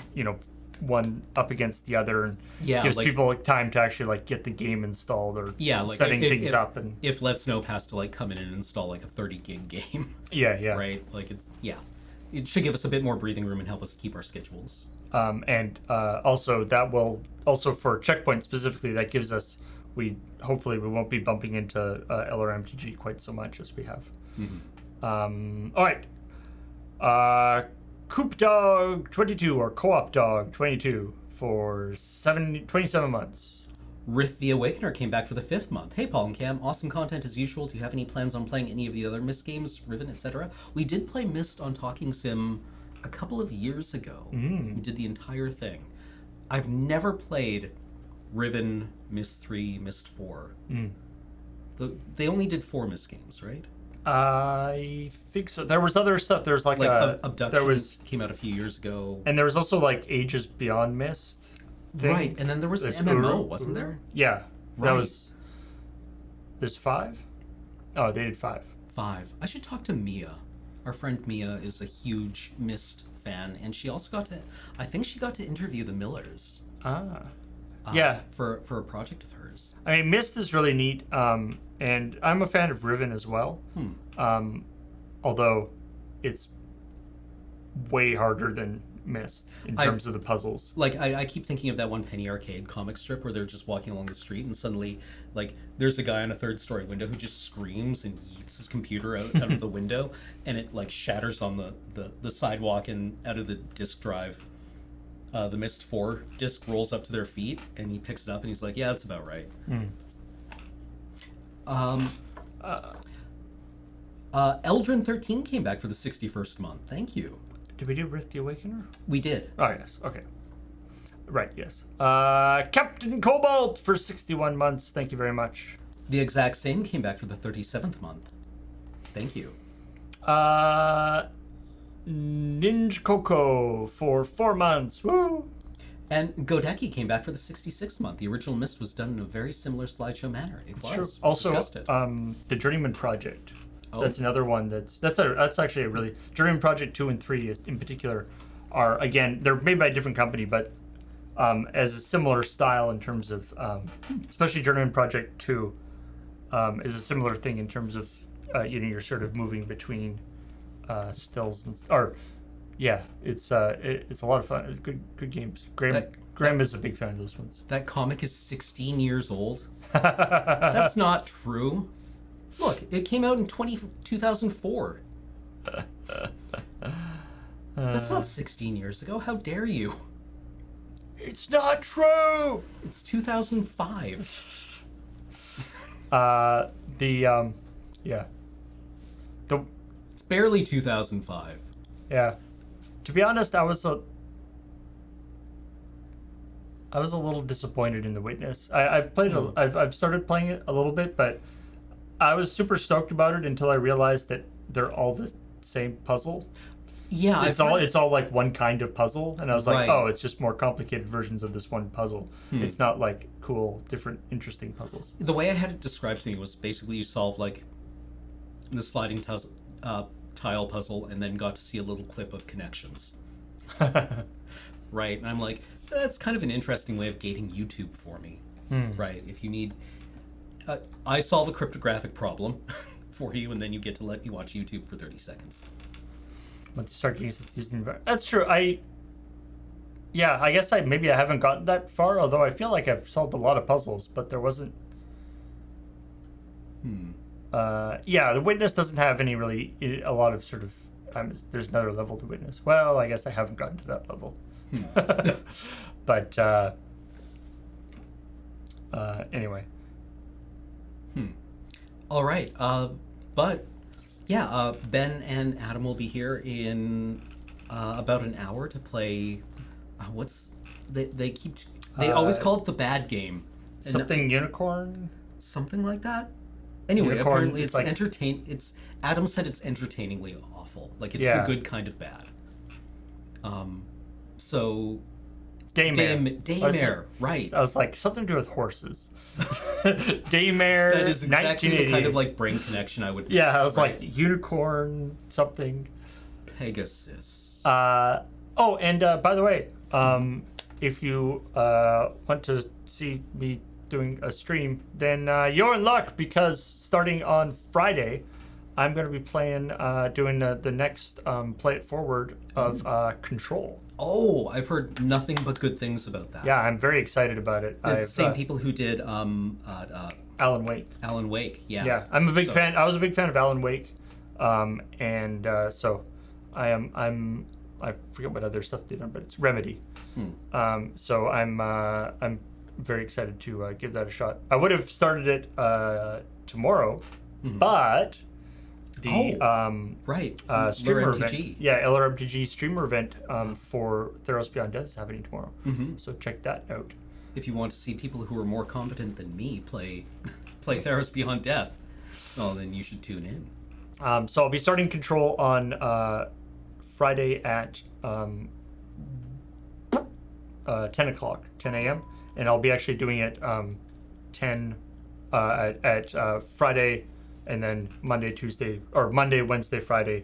one up against the other, and gives people time to actually get the game installed or setting things up. And if Let's Nope has to come in and install a 30 gig game, right? It should give us a bit more breathing room and help us keep our schedules. And also that will also for Checkpoint specifically, that gives us hopefully we won't be bumping into LRMTG quite so much as we have. All right. Coop Dog 22 or Co-op Dog 22 for 27 months. Rith the Awakener came back for the 5th month. Hey, Paul and Cam, awesome content as usual. Do you have any plans on playing any of the other Myst games, Riven, etc.? We did play Myst on Talking Sim a couple of years ago. We did the entire thing. I've never played Riven, Myst 3, Myst 4. They only did 4 Myst games, right? I think so. There was other stuff. There's Abduction there was came out a few years ago. And there was also Ages Beyond Myst thing. Right, and then there was an MMO, wasn't there? Yeah. Right. That was... There's 5? Oh, they did 5. 5. I should talk to Mia. Our friend Mia is a huge Myst fan, and she also I think she got to interview the Millers Yeah. For a project of hers. I mean, Myst is really neat, and I'm a fan of Riven as well. Although it's way harder than Myst in terms of the puzzles. Like, I keep thinking of that one Penny Arcade comic strip where they're just walking along the street and suddenly, like, there's a guy on a third-story window who just screams and yeets his computer out of the window, and it, like, shatters on the sidewalk and out of the disk drive. The Myst 4 disc rolls up to their feet, and he picks it up, and he's like, yeah, that's about right. Eldrin 13 came back for the 61st month. Thank you. Did we do Rift the Awakener? We did. Oh, yes. Okay. Right, yes. Captain Cobalt for 61 months. Thank you very much. The exact same came back for the 37th month. Thank you. Ninja Coco for 4 months. Woo! And Godeki came back for the 66th month. The original Myst was done in a very similar slideshow manner. It's true. Also, the Journeyman Project. Oh. That's another one that's actually a really... Journeyman Project 2 and 3 in particular are, again, they're made by a different company, but as a similar style in terms of... especially Journeyman Project 2 is a similar thing in terms of, you're sort of moving between stills and... it's a lot of fun. Good games. Graham is a big fan of those ones. That comic is 16 years old. That's not true. Look, it came out in 2004. That's not 16 years ago. How dare you? It's not true. It's 2005. It's barely 2005. Yeah. To be honest, I was a little disappointed in The Witness. I've played I've started playing it a little bit, but I was super stoked about it until I realized that they're all the same puzzle. Yeah, it's all like one kind of puzzle, and I was like, oh, it's just more complicated versions of this one puzzle. It's not like cool, different, interesting puzzles. The way I had it described to me was basically you solve like the sliding tile puzzle, and then got to see a little clip of connections. Right, and I'm like, that's kind of an interesting way of gating YouTube for me. Right, if you need... I solve a cryptographic problem for you, and then you get to let you watch YouTube for 30 seconds. Once you start using that's true. I guess I haven't gotten that far, although I feel like I've solved a lot of puzzles, but there wasn't... The Witness doesn't have any really... a lot of sort of... there's another level to Witness. Well, I guess I haven't gotten to that level. But, anyway. All right. Ben and Adam will be here in about an hour to play... They always call it the bad game. Something unicorn? Something like that? Anyway, unicorn, apparently it's like... Adam said it's entertainingly awful. Like, it's the good kind of bad. So... Daymare, right. I was like, something to do with horses. Daymare, that is exactly the kind of like brain connection I would... Yeah, I was like, unicorn, something. Pegasus. And by the way, if you want to see me doing a stream, then you're in luck, because starting on Friday, I'm going to be playing, doing the next Play It Forward of Control. Oh, I've heard nothing but good things about that. Yeah, I'm very excited about it. It's the same people who did Alan Wake. Alan Wake, yeah. Yeah, I'm a big fan. I was a big fan of Alan Wake, so I forget what other stuff they done, but it's Remedy. So I'm very excited to give that a shot. I would have started it tomorrow, but the streamer event, LRMTG streamer event for Theros Beyond Death is happening tomorrow. So check that out. If you want to see people who are more competent than me play Theros Beyond Death, well, then you should tune in. So I'll be starting Control on Friday at 10 o'clock, 10 a.m. And I'll be actually doing it 10 at Friday, and then Monday, Wednesday, Friday,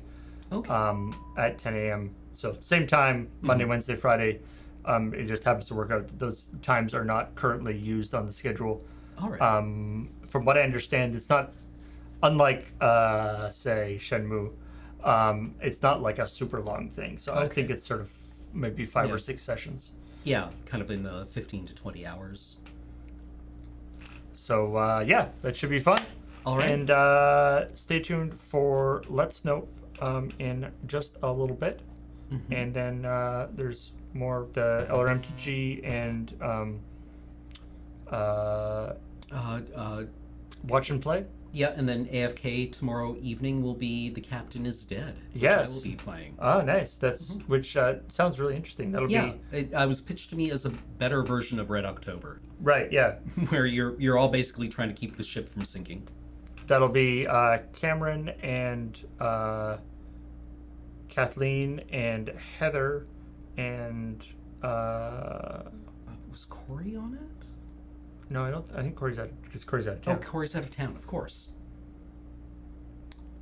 at 10 a.m. So same time, Monday, Wednesday, Friday, It just happens to work out that those times are not currently used on the schedule. All right. From what I understand, it's not unlike say Shenmue. It's not like a super long thing, so I think it's sort of maybe 5 or 6 sessions. Yeah, kind of in the 15 to 20 hours. So yeah, that should be fun. All right. And stay tuned for Let's Nope in just a little bit. Mm-hmm. And then there's more of the LRMTG and Watch and Play. Yeah, and then AFK tomorrow evening will be The Captain is Dead, which Yes. I will be playing. Oh, nice. That's which sounds really interesting. That'll be it was pitched to me as a better version of Red October. Right, yeah. Where you're all basically trying to keep the ship from sinking. That'll be Cameron and Kathleen and Heather and was Corey on it? No, I don't. I think Corey's out because Corey's out of town. Oh, Corey's out of town, of course.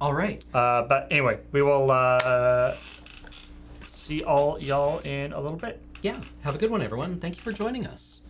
All right. But anyway, we will see all y'all in a little bit. Yeah. Have a good one, everyone. Thank you for joining us.